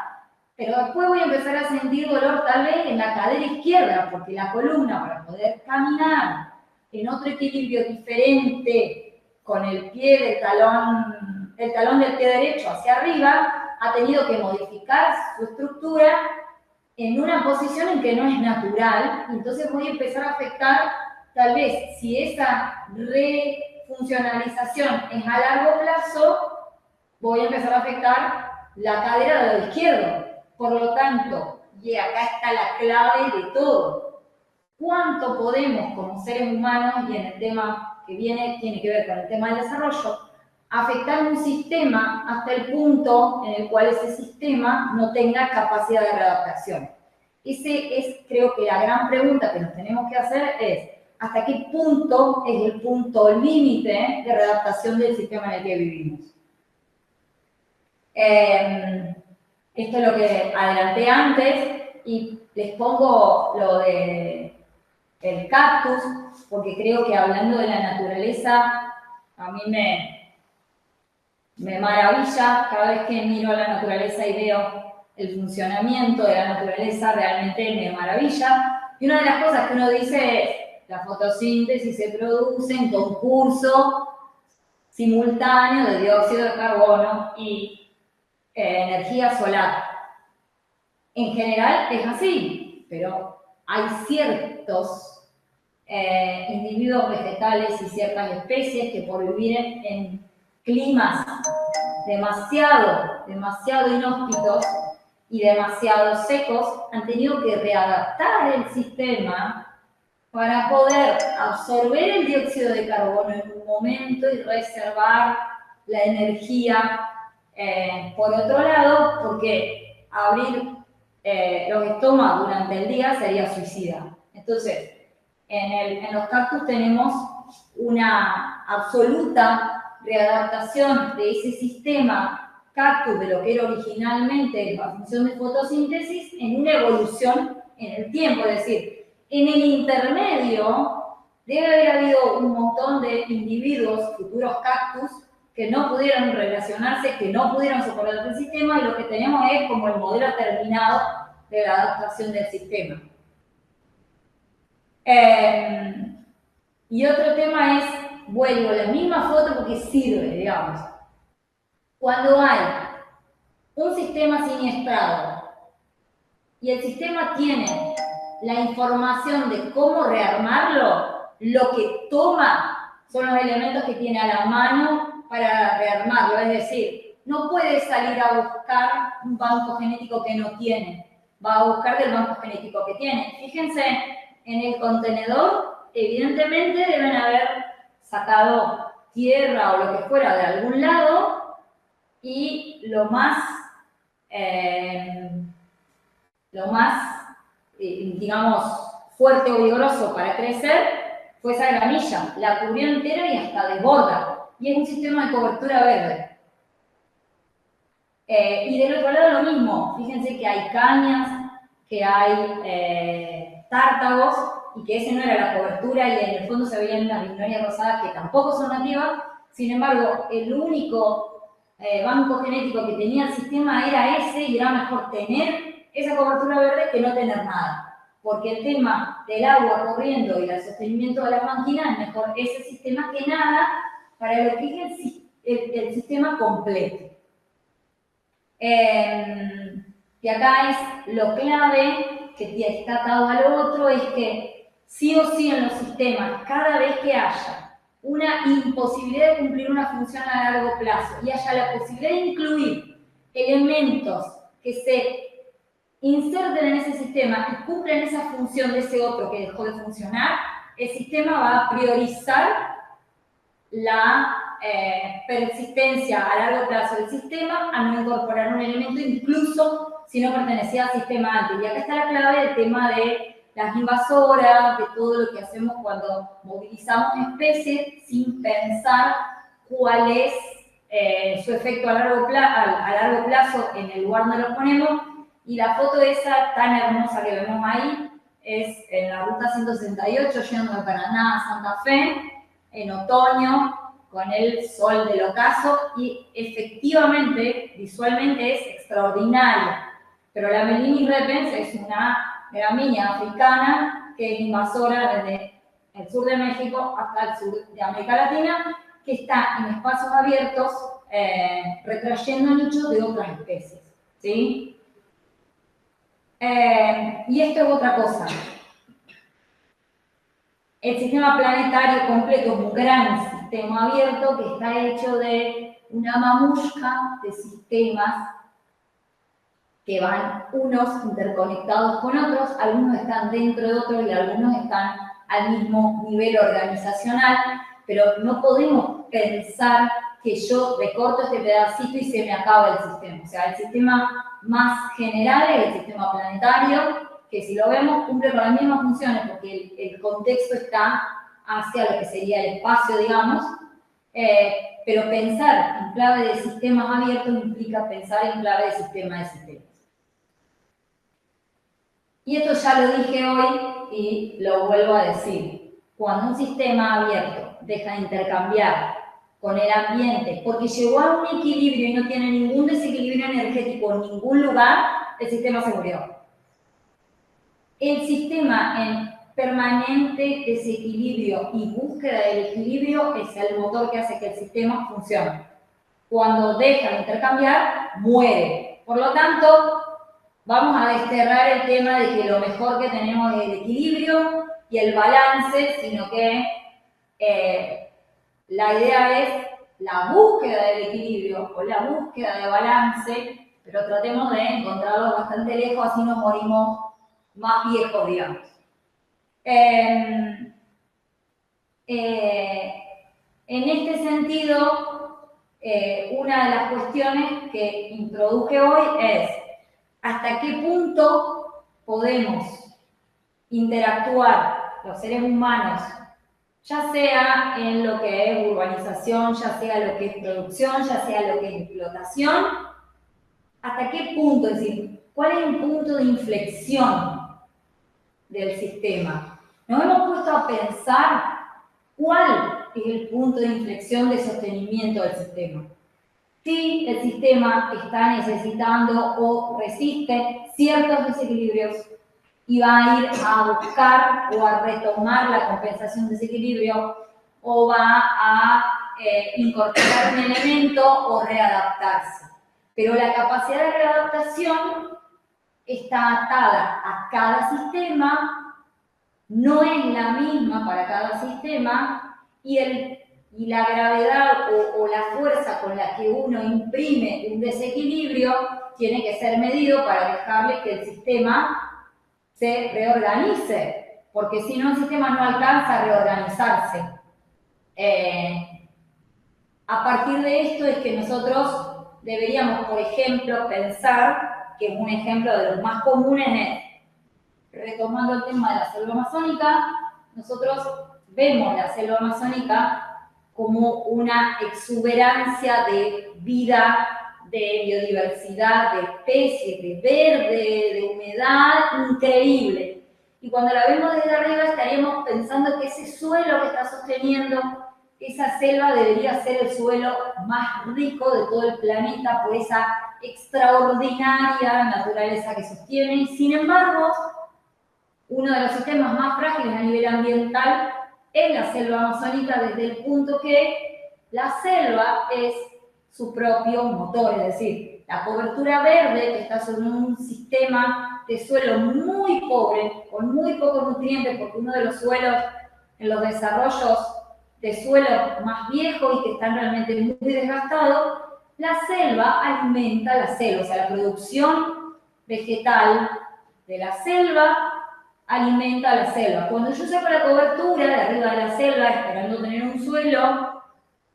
S1: Pero después voy a empezar a sentir dolor tal vez en la cadera izquierda, porque la columna, para poder caminar en otro equilibrio diferente con el pie del talón, el talón del pie derecho hacia arriba, ha tenido que modificar su estructura en una posición en que no es natural, y entonces voy a empezar a afectar, tal vez, si esa refuncionalización es a largo plazo, voy a empezar a afectar la cadera de lo izquierdo. Por lo tanto, y acá está la clave de todo, ¿cuánto podemos como seres humanos, y en el tema que viene tiene que ver con el tema del desarrollo, afectar un sistema hasta el punto en el cual ese sistema no tenga capacidad de readaptación? Ese es, creo que la gran pregunta que nos tenemos que hacer es, ¿hasta qué punto es el punto límite de readaptación del sistema en el que vivimos? Esto es lo que adelanté antes, y les pongo lo del cactus, porque creo que hablando de la naturaleza, a mí me maravilla cada vez que miro a la naturaleza y veo el funcionamiento de la naturaleza, realmente me maravilla. Y una de las cosas que uno dice es, la fotosíntesis se produce en concurso simultáneo de dióxido de carbono y energía solar. En general es así, pero hay ciertos individuos vegetales y ciertas especies que por vivir en climas demasiado inhóspitos y demasiado secos han tenido que readaptar el sistema para poder absorber el dióxido de carbono en un momento y reservar la energía. Por otro lado, porque abrir los estómagos durante el día sería suicida. Entonces, en los cactus tenemos una absoluta readaptación de ese sistema cactus de lo que era originalmente la función de fotosíntesis en una evolución en el tiempo, es decir, en el intermedio debe haber habido un montón de individuos, futuros cactus, que no pudieron relacionarse, que no pudieron soportar el sistema, y lo que tenemos es como el modelo terminado de la adaptación del sistema. Y otro tema es, vuelvo, la misma foto porque sirve, digamos. Cuando hay un sistema siniestrado y el sistema tiene la información de cómo rearmarlo, lo que toma son los elementos que tiene a la mano para rearmarlo. Es decir, no puede salir a buscar un banco genético que no tiene, va a buscar del banco genético que tiene. Fíjense, en el contenedor, evidentemente deben haber sacado tierra o lo que fuera de algún lado, y lo más digamos, fuerte o vigoroso para crecer fue esa gramilla, la cubrió entera y hasta desborda, y es un sistema de cobertura verde. Y del otro lado lo mismo, fíjense que hay cañas, que hay tártagos, y que ese no era la cobertura, y en el fondo se veían unas vignorias rosadas que tampoco son nativas. Sin embargo, el único banco genético que tenía el sistema era ese, y era mejor tener esa cobertura verde que no tener nada. Porque el tema del agua corriendo y el sostenimiento de las máquinas es mejor ese sistema que nada para lo que es el sistema completo. Y acá es lo clave, que está atado al otro, es que sí o sí en los sistemas, cada vez que haya una imposibilidad de cumplir una función a largo plazo y haya la posibilidad de incluir elementos que se inserten en ese sistema y cumplen esa función de ese otro que dejó de funcionar, el sistema va a priorizar la persistencia a largo plazo del sistema a no incorporar un elemento, incluso si no pertenecía al sistema antes. Y acá está la clave del tema de las invasoras, de todo lo que hacemos cuando movilizamos especies sin pensar cuál es su efecto a largo plazo en el lugar donde lo ponemos. Y la foto esa tan hermosa que vemos ahí es en la ruta 168 yendo de Paraná a Santa Fe, en otoño, con el sol del ocaso, y efectivamente, visualmente es extraordinaria. Pero la Melini repens es una gramínea africana que es invasora desde el sur de México hasta el sur de América Latina, que está en espacios abiertos retrayendo nichos de otras especies, ¿sí? Y esto es otra cosa. El sistema planetario completo es un gran sistema abierto que está hecho de una mamushka de sistemas que van unos interconectados con otros, algunos están dentro de otros y algunos están al mismo nivel organizacional, pero no podemos pensar que yo recorto este pedacito y se me acaba el sistema. O sea, el sistema más general es el sistema planetario, que si lo vemos cumple con las mismas funciones porque el contexto está hacia lo que sería el espacio, digamos, pero pensar en clave de sistemas abiertos implica pensar en clave de sistema de sistemas. Y esto ya lo dije hoy y lo vuelvo a decir. Cuando un sistema abierto deja de intercambiar con el ambiente porque llegó a un equilibrio y no tiene ningún desequilibrio energético en ningún lugar, el sistema se murió. El sistema permanente desequilibrio y búsqueda del equilibrio es el motor que hace que el sistema funcione. Cuando deja de intercambiar, muere. Por lo tanto, vamos a desterrar el tema de que lo mejor que tenemos es el equilibrio y el balance, sino que la idea es la búsqueda del equilibrio o la búsqueda de balance, pero tratemos de encontrarlo bastante lejos, así nos morimos más viejos, digamos. En este sentido, una de las cuestiones que introduje hoy es hasta qué punto podemos interactuar los seres humanos, ya sea en lo que es urbanización, ya sea lo que es producción, ya sea lo que es explotación, hasta qué punto, es decir, cuál es el punto de inflexión del sistema. Nos hemos puesto a pensar cuál es el punto de inflexión de sostenimiento del sistema. Si el sistema está necesitando o resiste ciertos desequilibrios y va a ir a buscar o a retomar la compensación de desequilibrio o va a incorporar un elemento o readaptarse. Pero la capacidad de readaptación está atada a cada sistema, no es la misma para cada sistema y la gravedad o la fuerza con la que uno imprime un desequilibrio tiene que ser medido para dejarle que el sistema se reorganice, porque si no el sistema no alcanza a reorganizarse. A partir de esto es que nosotros deberíamos, por ejemplo, pensar que un ejemplo de los más comunes es, retomando el tema de la selva amazónica, nosotros vemos la selva amazónica como una exuberancia de vida, de biodiversidad, de especies, de verde, de humedad increíble. Y cuando la vemos desde arriba estaríamos pensando que ese suelo que está sosteniendo esa selva debería ser el suelo más rico de todo el planeta por esa extraordinaria naturaleza que sostiene. Sin embargo, uno de los sistemas más frágiles a nivel ambiental es la selva amazónica, desde el punto que la selva es su propio motor, es decir, la cobertura verde que está sobre un sistema de suelo muy pobre, con muy pocos nutrientes, porque uno de los suelos en los desarrollos de suelo más viejos y que están realmente muy desgastados, la selva alimenta la selva, o sea, la producción vegetal de la selva alimenta a la selva. Cuando yo saco la cobertura de arriba de la selva, esperando tener un suelo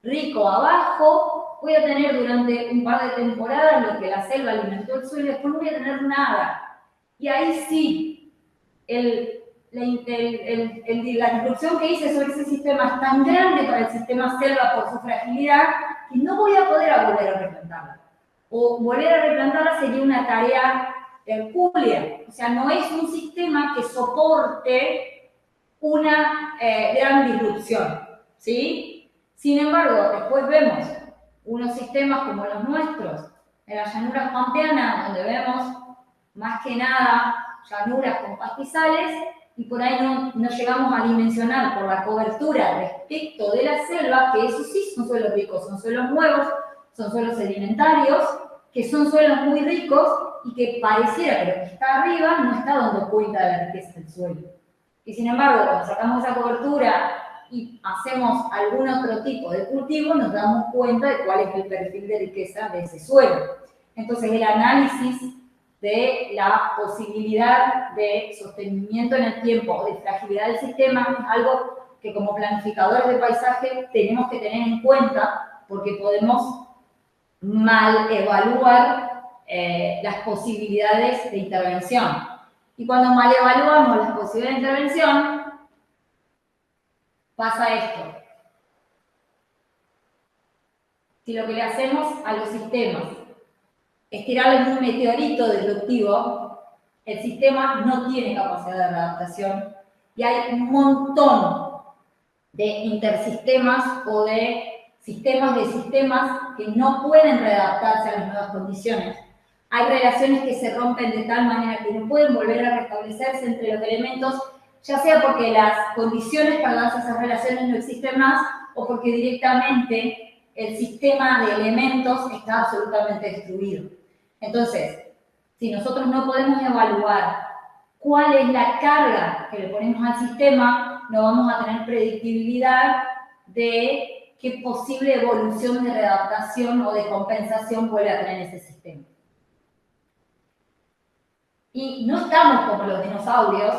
S1: rico abajo, voy a tener durante un par de temporadas lo que la selva alimentó el suelo y después no voy a tener nada. Y ahí sí, la introducción que hice sobre ese sistema es tan grande para el sistema selva por su fragilidad que no voy a poder volver a replantarla. O volver a replantarla sería una tarea hercúlea. O sea, no es un sistema que soporte una gran disrupción, ¿sí? Sin embargo, después vemos unos sistemas como los nuestros, en las llanuras pampeanas, donde vemos más que nada llanuras con pastizales, y por ahí no llegamos a dimensionar por la cobertura respecto de la selva, que eso sí son suelos ricos, son suelos nuevos, son suelos sedimentarios, que son suelos muy ricos y que pareciera que lo que está arriba no está dando cuenta de la riqueza del suelo. Y sin embargo, cuando sacamos esa cobertura y hacemos algún otro tipo de cultivo, nos damos cuenta de cuál es el perfil de riqueza de ese suelo. Entonces, el análisis de la posibilidad de sostenimiento en el tiempo o de fragilidad del sistema es algo que como planificadores de paisaje tenemos que tener en cuenta, porque podemos mal evaluar las posibilidades de intervención. Y cuando mal evaluamos las posibilidades de intervención, pasa esto. Si lo que le hacemos a los sistemas es tirarles un meteorito disruptivo, el sistema no tiene capacidad de readaptación y hay un montón de intersistemas o de sistemas que no pueden readaptarse a las nuevas condiciones. Hay relaciones que se rompen de tal manera que no pueden volver a restablecerse entre los elementos, ya sea porque las condiciones para darse esas relaciones no existen más o porque directamente el sistema de elementos está absolutamente destruido. Entonces, si nosotros no podemos evaluar cuál es la carga que le ponemos al sistema, no vamos a tener predictibilidad de qué posible evolución de readaptación o de compensación vuelve a tener ese sistema. Y no estamos como los dinosaurios,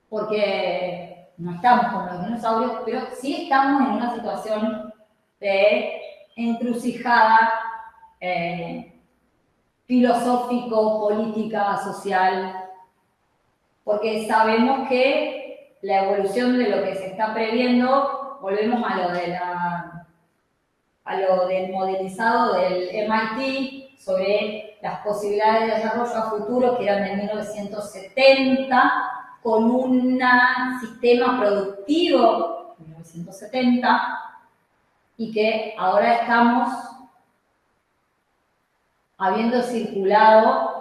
S1: porque no estamos como los dinosaurios, pero sí estamos en una situación de encrucijada filosófico, política, social, porque sabemos que la evolución de lo que se está previendo, volvemos a lo del modelizado del MIT sobre las posibilidades de desarrollo a futuro que eran de 1970, con un sistema productivo, 1970, y que ahora estamos habiendo circulado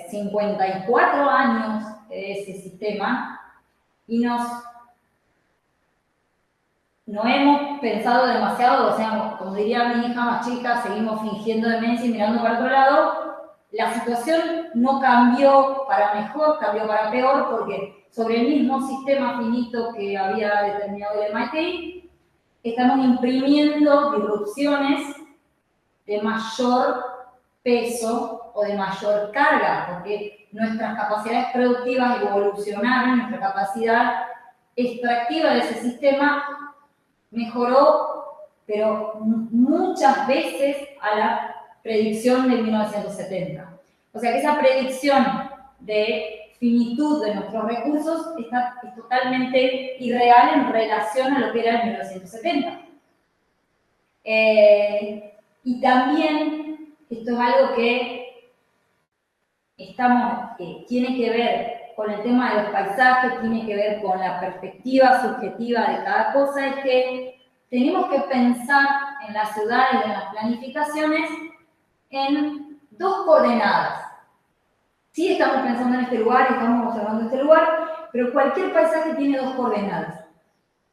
S1: 54 años de ese sistema y no hemos pensado demasiado, o sea, como diría mi hija más chica, seguimos fingiendo demencia y mirando para otro lado. La situación no cambió para mejor, cambió para peor, porque sobre el mismo sistema finito que había determinado el MIT, estamos imprimiendo disrupciones de mayor peso o de mayor carga, porque nuestras capacidades productivas evolucionaron, nuestra capacidad extractiva de ese sistema mejoró, pero muchas veces a la predicción de 1970. O sea que esa predicción de finitud de nuestros recursos es totalmente irreal en relación a lo que era en 1970. Y también, esto es algo que tiene que ver con el tema de los paisajes, tiene que ver con la perspectiva subjetiva de cada cosa, es que tenemos que pensar en la ciudad y en las planificaciones en dos coordenadas. Sí estamos pensando en este lugar, estamos observando este lugar, pero cualquier paisaje tiene dos coordenadas.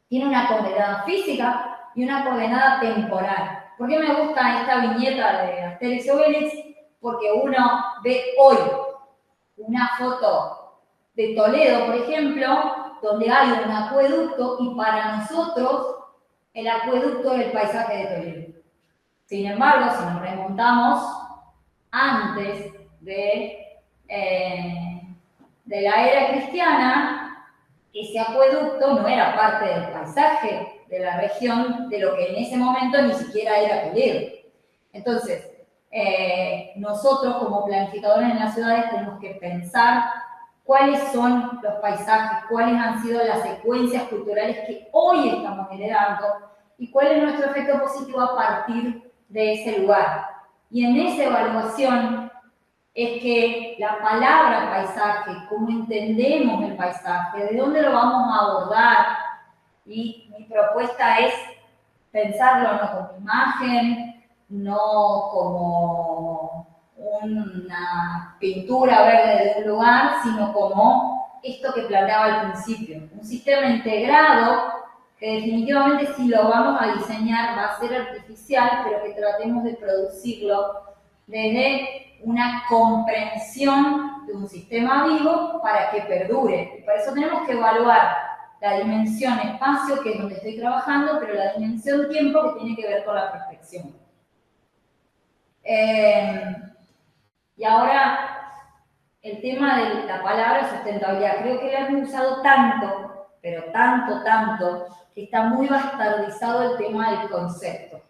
S1: Tiene una coordenada física y una coordenada temporal. ¿Por qué me gusta esta viñeta de Asterix y Obelix? Porque uno ve hoy una foto de Toledo, por ejemplo, donde hay un acueducto y para nosotros el acueducto es el paisaje de Toledo. Sin embargo, si nos remontamos antes de la era cristiana, ese acueducto no era parte del paisaje de la región, de lo que en ese momento ni siquiera era Toledo. Entonces, nosotros como planificadores en las ciudades tenemos que pensar cuáles son los paisajes, cuáles han sido las secuencias culturales que hoy estamos heredando y cuál es nuestro efecto positivo a partir de ese lugar. Y en esa evaluación es que la palabra paisaje, cómo entendemos el paisaje, de dónde lo vamos a abordar, y mi propuesta es pensarlo no como imagen, no como una pintura verde de un lugar, sino como esto que planteaba al principio, un sistema integrado que definitivamente si lo vamos a diseñar va a ser artificial, pero que tratemos de producirlo desde una comprensión de un sistema vivo para que perdure. Y para eso tenemos que evaluar la dimensión espacio, que es donde estoy trabajando, pero la dimensión tiempo, que tiene que ver con la prospección. Y ahora, el tema de la palabra sustentabilidad. Creo que la hemos usado tanto, pero tanto, que está muy bastardizado el tema del concepto.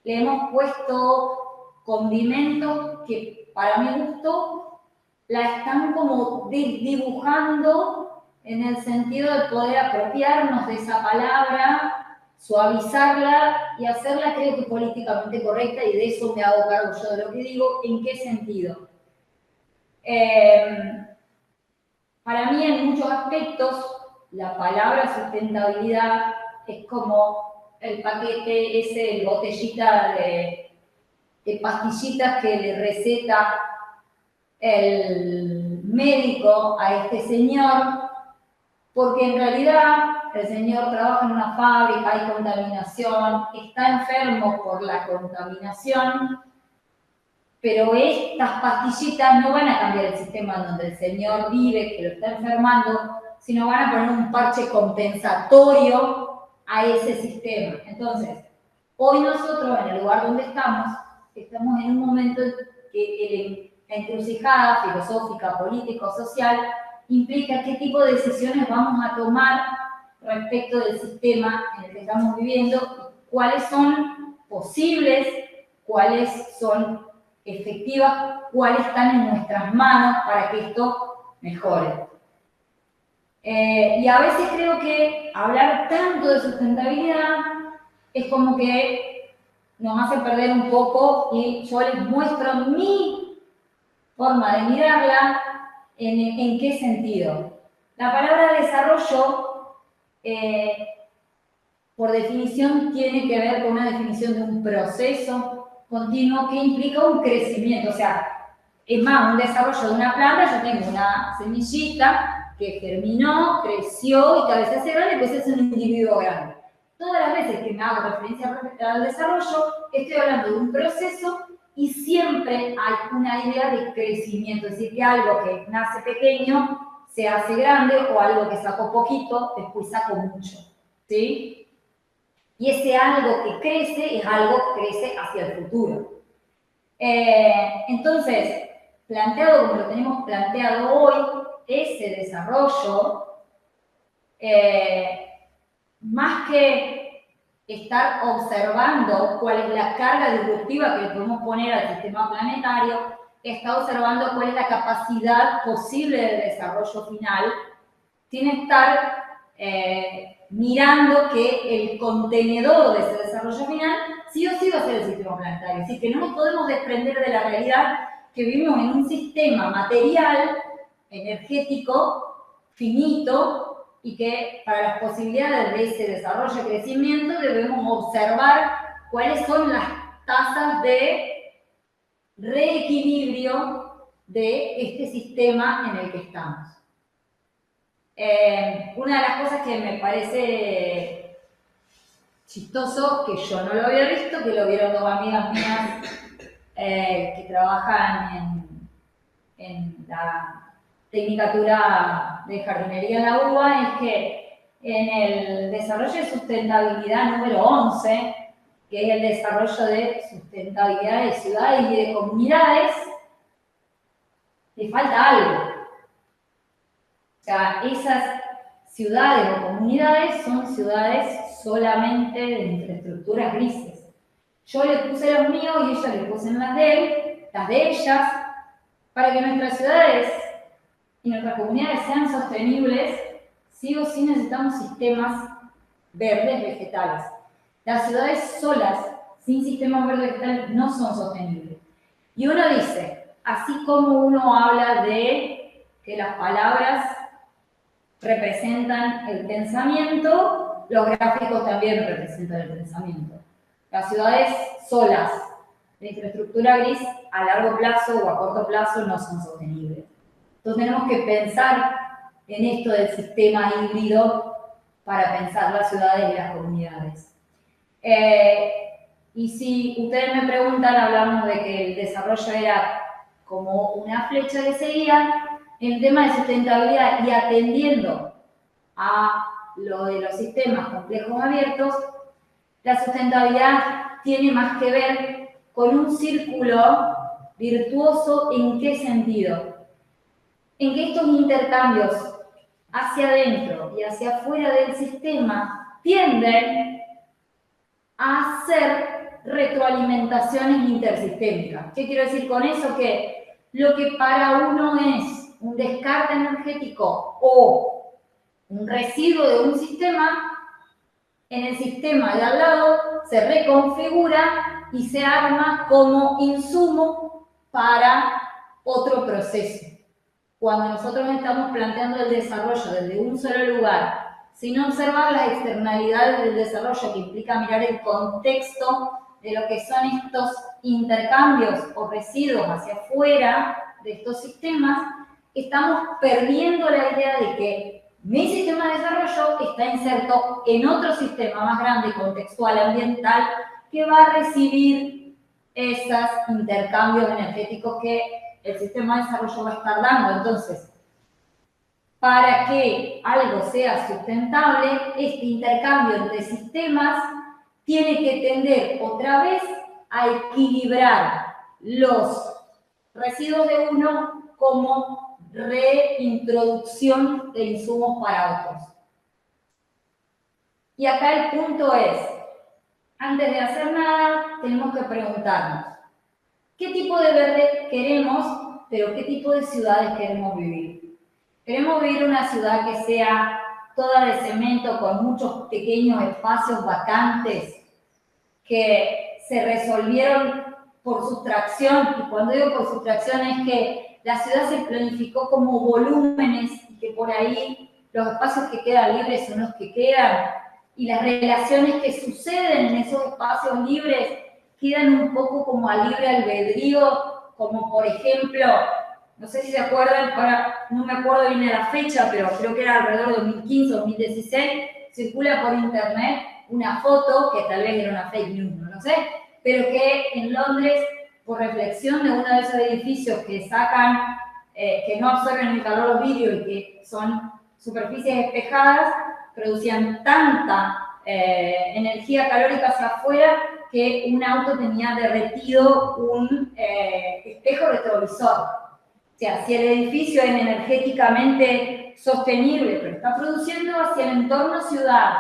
S1: Le hemos puesto condimentos que, para mi gusto, la están como dibujando en el sentido de poder apropiarnos de esa palabra, suavizarla y hacerla, creo que políticamente correcta, y de eso me hago cargo yo de lo que digo. ¿En qué sentido? Para mí, en muchos aspectos, la palabra sustentabilidad es como el paquete ese, el botellita de pastillitas que le receta el médico a este señor porque en realidad el señor trabaja en una fábrica, hay contaminación, está enfermo por la contaminación, pero estas pastillitas no van a cambiar el sistema en donde el señor vive, que lo está enfermando, sino van a poner un parche compensatorio a ese sistema. Entonces, hoy nosotros, en el lugar donde estamos en un momento que la encrucijada filosófica, política, social, implica qué tipo de decisiones vamos a tomar respecto del sistema en el que estamos viviendo, cuáles son posibles, cuáles son efectivas, cuáles están en nuestras manos para que esto mejore. Y a veces creo que hablar tanto de sustentabilidad es como que nos hace perder un poco, y yo les muestro mi forma de mirarla, en qué sentido. La palabra desarrollo, por definición, tiene que ver con una definición de un proceso continuo que implica un crecimiento. O sea, es más, un desarrollo de una planta, yo tengo una semillita que germinó, creció y que a veces se grande, pues es un individuo grande. Todas las veces que me hago referencia al desarrollo, estoy hablando de un proceso y siempre hay una idea de crecimiento, es decir, que algo que nace pequeño se hace grande, o algo que sacó poquito, después saco mucho, ¿sí? Y ese algo que crece es algo que crece hacia el futuro. Entonces, planteado como lo tenemos planteado hoy, ese desarrollo, más que estar observando cuál es la carga disruptiva que le podemos poner al sistema planetario, está observando cuál es la capacidad posible de desarrollo final, sin estar mirando que el contenedor de ese desarrollo final sí o sí va a ser el sistema planetario. Así que no nos podemos desprender de la realidad que vivimos en un sistema material, energético, finito, y que para las posibilidades de ese desarrollo y crecimiento debemos observar cuáles son las tasas de reequilibrio de este sistema en el que estamos. Una de las cosas que me parece chistoso, que yo no lo había visto, que lo vieron dos amigas mías que trabajan en la tecnicatura de jardinería en la UBA, es que en el desarrollo de sustentabilidad número 11, que es el desarrollo de sustentabilidad de ciudades y de comunidades, le falta algo. O sea, esas ciudades o comunidades son ciudades solamente de infraestructuras grises. Yo le puse los míos y ellos le pusieron las de ellas, para que nuestras ciudades y nuestras comunidades sean sostenibles. Sí o sí necesitamos sistemas verdes vegetales. Las ciudades solas, sin sistemas verdes vegetales, no son sostenibles. Y uno dice, así como uno habla de que las palabras representan el pensamiento, los gráficos también representan el pensamiento. Las ciudades solas, de infraestructura gris, a largo plazo o a corto plazo no son sostenibles. Entonces tenemos que pensar en esto del sistema híbrido para pensar las ciudades y las comunidades. Y si ustedes me preguntan, hablamos de que el desarrollo era como una flecha que seguía, el tema de sustentabilidad y atendiendo a lo de los sistemas complejos abiertos, la sustentabilidad tiene más que ver con un círculo virtuoso. ¿En qué sentido? En que estos intercambios hacia adentro y hacia afuera del sistema tienden a ser retroalimentaciones intersistémicas. ¿Qué quiero decir con eso? Que lo que para uno es un descarte energético o un residuo de un sistema, en el sistema de al lado se reconfigura y se arma como insumo para otro proceso. Cuando nosotros estamos planteando el desarrollo desde un solo lugar, sin observar las externalidades del desarrollo, que implica mirar el contexto de lo que son estos intercambios o residuos hacia afuera de estos sistemas, estamos perdiendo la idea de que Mi sistema de desarrollo está inserto en otro sistema más grande, contextual, ambiental, que va a recibir esos intercambios energéticos que el sistema de desarrollo va a estar dando. Entonces, para que algo sea sustentable, este intercambio entre sistemas tiene que tender otra vez a equilibrar los residuos de uno como reintroducción de insumos para otros. Y acá el punto es, antes de hacer nada, tenemos que preguntarnos, ¿qué tipo de verde queremos, pero qué tipo de ciudades queremos vivir? ¿Queremos vivir una ciudad que sea toda de cemento con muchos pequeños espacios vacantes que se resolvieron por sustracción? Y cuando digo por sustracción es que la ciudad se planificó como volúmenes y que por ahí los espacios que quedan libres son los que quedan y las relaciones que suceden en esos espacios libres quedan un poco como a libre albedrío, como por ejemplo, no sé si se acuerdan, ahora no me acuerdo bien de la fecha, pero creo que era alrededor de 2015 o 2016, circula por internet una foto, que tal vez era una fake news, no sé, pero que en Londres, por reflexión de uno de esos edificios que sacan, que no absorben el calor los vidrios y que son superficies espejadas, producían tanta energía calórica hacia afuera que un auto tenía derretido un espejo retrovisor. O sea, si el edificio es energéticamente sostenible, pero está produciendo hacia el entorno ciudad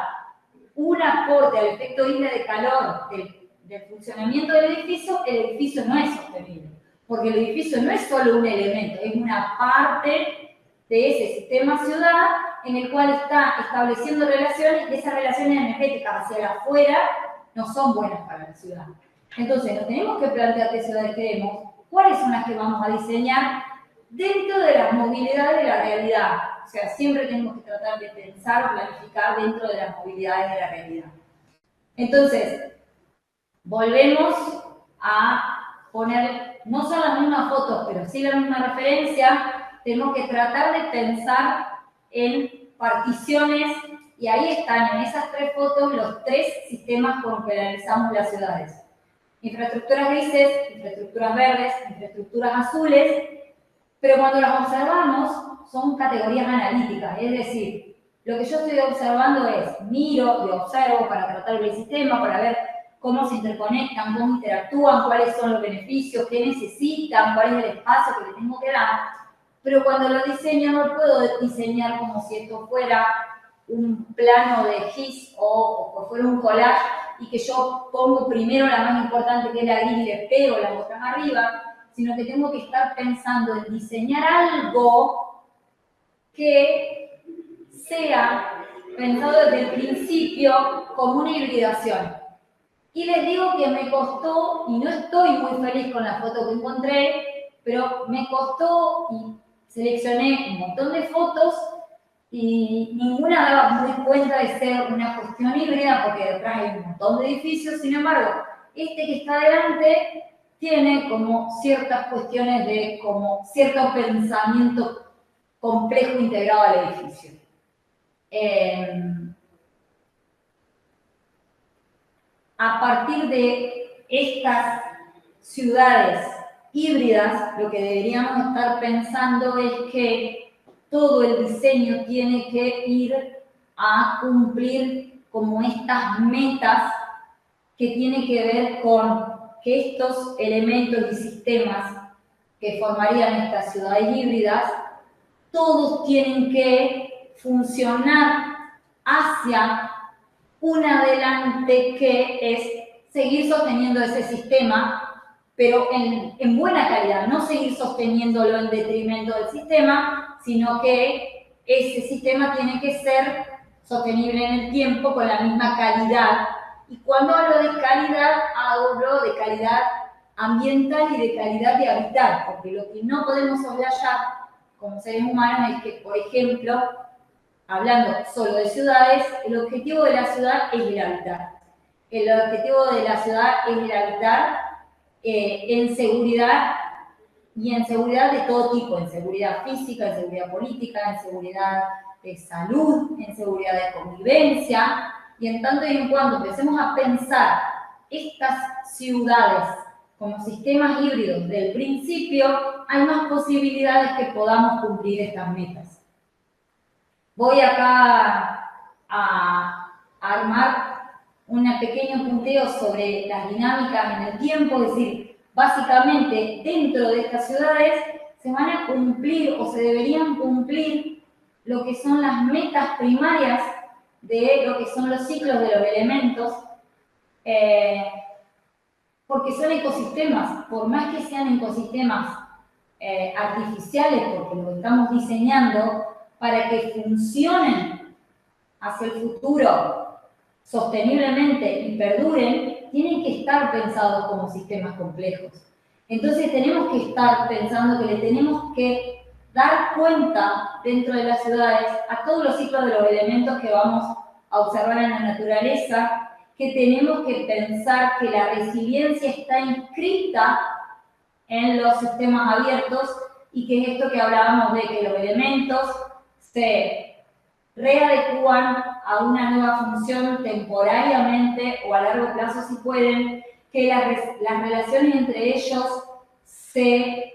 S1: un aporte al efecto isla de calor del funcionamiento del edificio no es sostenible. Porque el edificio no es solo un elemento, es una parte de ese sistema ciudad en el cual está estableciendo relaciones, y esas relaciones energéticas hacia afuera no son buenas para la ciudad. Entonces, nos tenemos que plantear qué ciudades queremos, cuáles son las que vamos a diseñar dentro de las movilidades de la realidad. O sea, siempre tenemos que tratar de pensar o planificar dentro de las movilidades de la realidad. Entonces, volvemos a poner, no son las mismas fotos, pero sí la misma referencia, tenemos que tratar de pensar en particiones, y ahí están en esas tres fotos los tres sistemas con los que analizamos las ciudades. Infraestructuras grises, infraestructuras verdes, infraestructuras azules, pero cuando las observamos son categorías analíticas, es decir, lo que yo estoy observando es, miro y observo para tratar el sistema, para ver cómo se interconectan, cómo interactúan, cuáles son los beneficios, qué necesitan, cuál es el espacio que le tengo que dar, pero cuando lo diseño no puedo diseñar como si esto fuera un plano de GIS o fuera un collage y que yo pongo primero la más importante que es la gris y le pego las otras arriba, sino que tengo que estar pensando en diseñar algo que sea pensado desde el principio como una hibridación. Y les digo que me costó, y no estoy muy feliz con la foto que encontré, pero me costó y seleccioné un montón de fotos y ninguna daba muy cuenta de ser una cuestión híbrida porque detrás hay un montón de edificios. Sin embargo, este que está delante tiene como ciertas cuestiones de como cierto pensamiento complejo integrado al edificio. A partir de estas ciudades híbridas, lo que deberíamos estar pensando es que todo el diseño tiene que ir a cumplir como estas metas que tienen que ver con que estos elementos y sistemas que formarían estas ciudades híbridas, todos tienen que funcionar hacia un adelante que es seguir sosteniendo ese sistema, pero en buena calidad, no seguir sosteniéndolo en detrimento del sistema, sino que ese sistema tiene que ser sostenible en el tiempo con la misma calidad. Y cuando hablo de calidad, hablo de calidad ambiental y de calidad de habitar, porque lo que no podemos soslayar como seres humanos es que, por ejemplo, hablando solo de ciudades, el objetivo de la ciudad es el habitar. El objetivo de la ciudad es el habitar en seguridad, y en seguridad de todo tipo, en seguridad física, en seguridad política, en seguridad de salud, en seguridad de convivencia, y en tanto y en cuanto empecemos a pensar estas ciudades como sistemas híbridos del principio, hay más posibilidades que podamos cumplir estas metas. Voy acá a armar un pequeño punteo sobre las dinámicas en el tiempo, es decir, básicamente dentro de estas ciudades se van a cumplir o se deberían cumplir lo que son las metas primarias de lo que son los ciclos de los elementos, porque son ecosistemas, por más que sean ecosistemas artificiales, porque los estamos diseñando para que funcionen hacia el futuro sosteniblemente y perduren, tienen que estar pensados como sistemas complejos. Entonces tenemos que estar pensando que le tenemos que dar cuenta dentro de las ciudades a todos los ciclos de los elementos que vamos a observar en la naturaleza, que tenemos que pensar que la resiliencia está inscrita en los sistemas abiertos y que es esto que hablábamos de que los elementos se readecúan a una nueva función temporariamente o a largo plazo si pueden, que las relaciones entre ellos se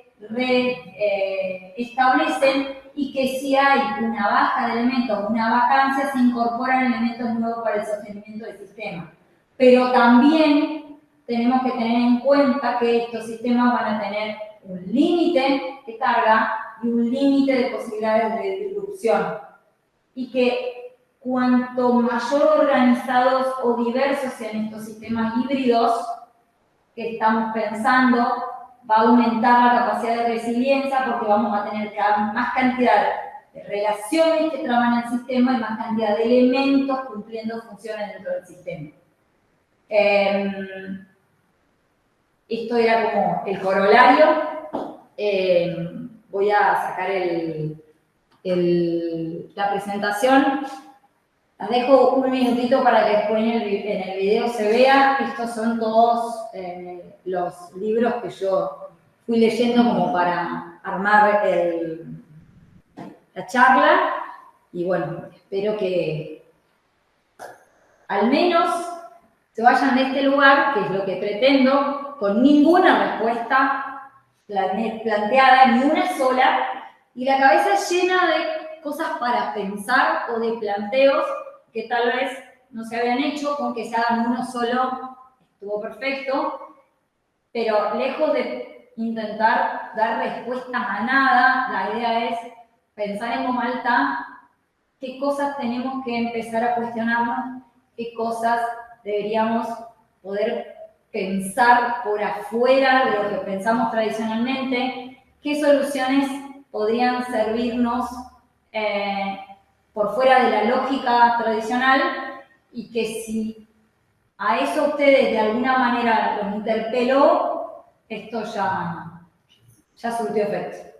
S1: establecen y que si hay una baja de elementos, una vacancia, se incorporan elementos nuevos para el sostenimiento del sistema. Pero también tenemos que tener en cuenta que estos sistemas van a tener un límite de carga y un límite de posibilidades de disrupción. Y que cuanto mayor organizados o diversos sean estos sistemas híbridos que estamos pensando, va a aumentar la capacidad de resiliencia porque vamos a tener más cantidad de relaciones que traban el sistema y más cantidad de elementos cumpliendo funciones dentro del sistema. Esto era como el corolario. Voy a sacar la presentación. Les dejo un minutito para que después en el video se vea. Estos son todos los libros que yo fui leyendo como para armar la charla. Y bueno, espero que al menos se vayan de este lugar, que es lo que pretendo, con ninguna respuesta planteada, ni una sola, y la cabeza llena de cosas para pensar o de planteos que tal vez no se habían hecho, con que se hagan uno solo, estuvo perfecto, pero lejos de intentar dar respuestas a nada, la idea es pensar en voz alta qué cosas tenemos que empezar a cuestionarnos, qué cosas deberíamos poder pensar por afuera de lo que pensamos tradicionalmente, qué soluciones podrían servirnos por fuera de la lógica tradicional y que si a eso ustedes de alguna manera los interpeló, esto ya surtió efecto.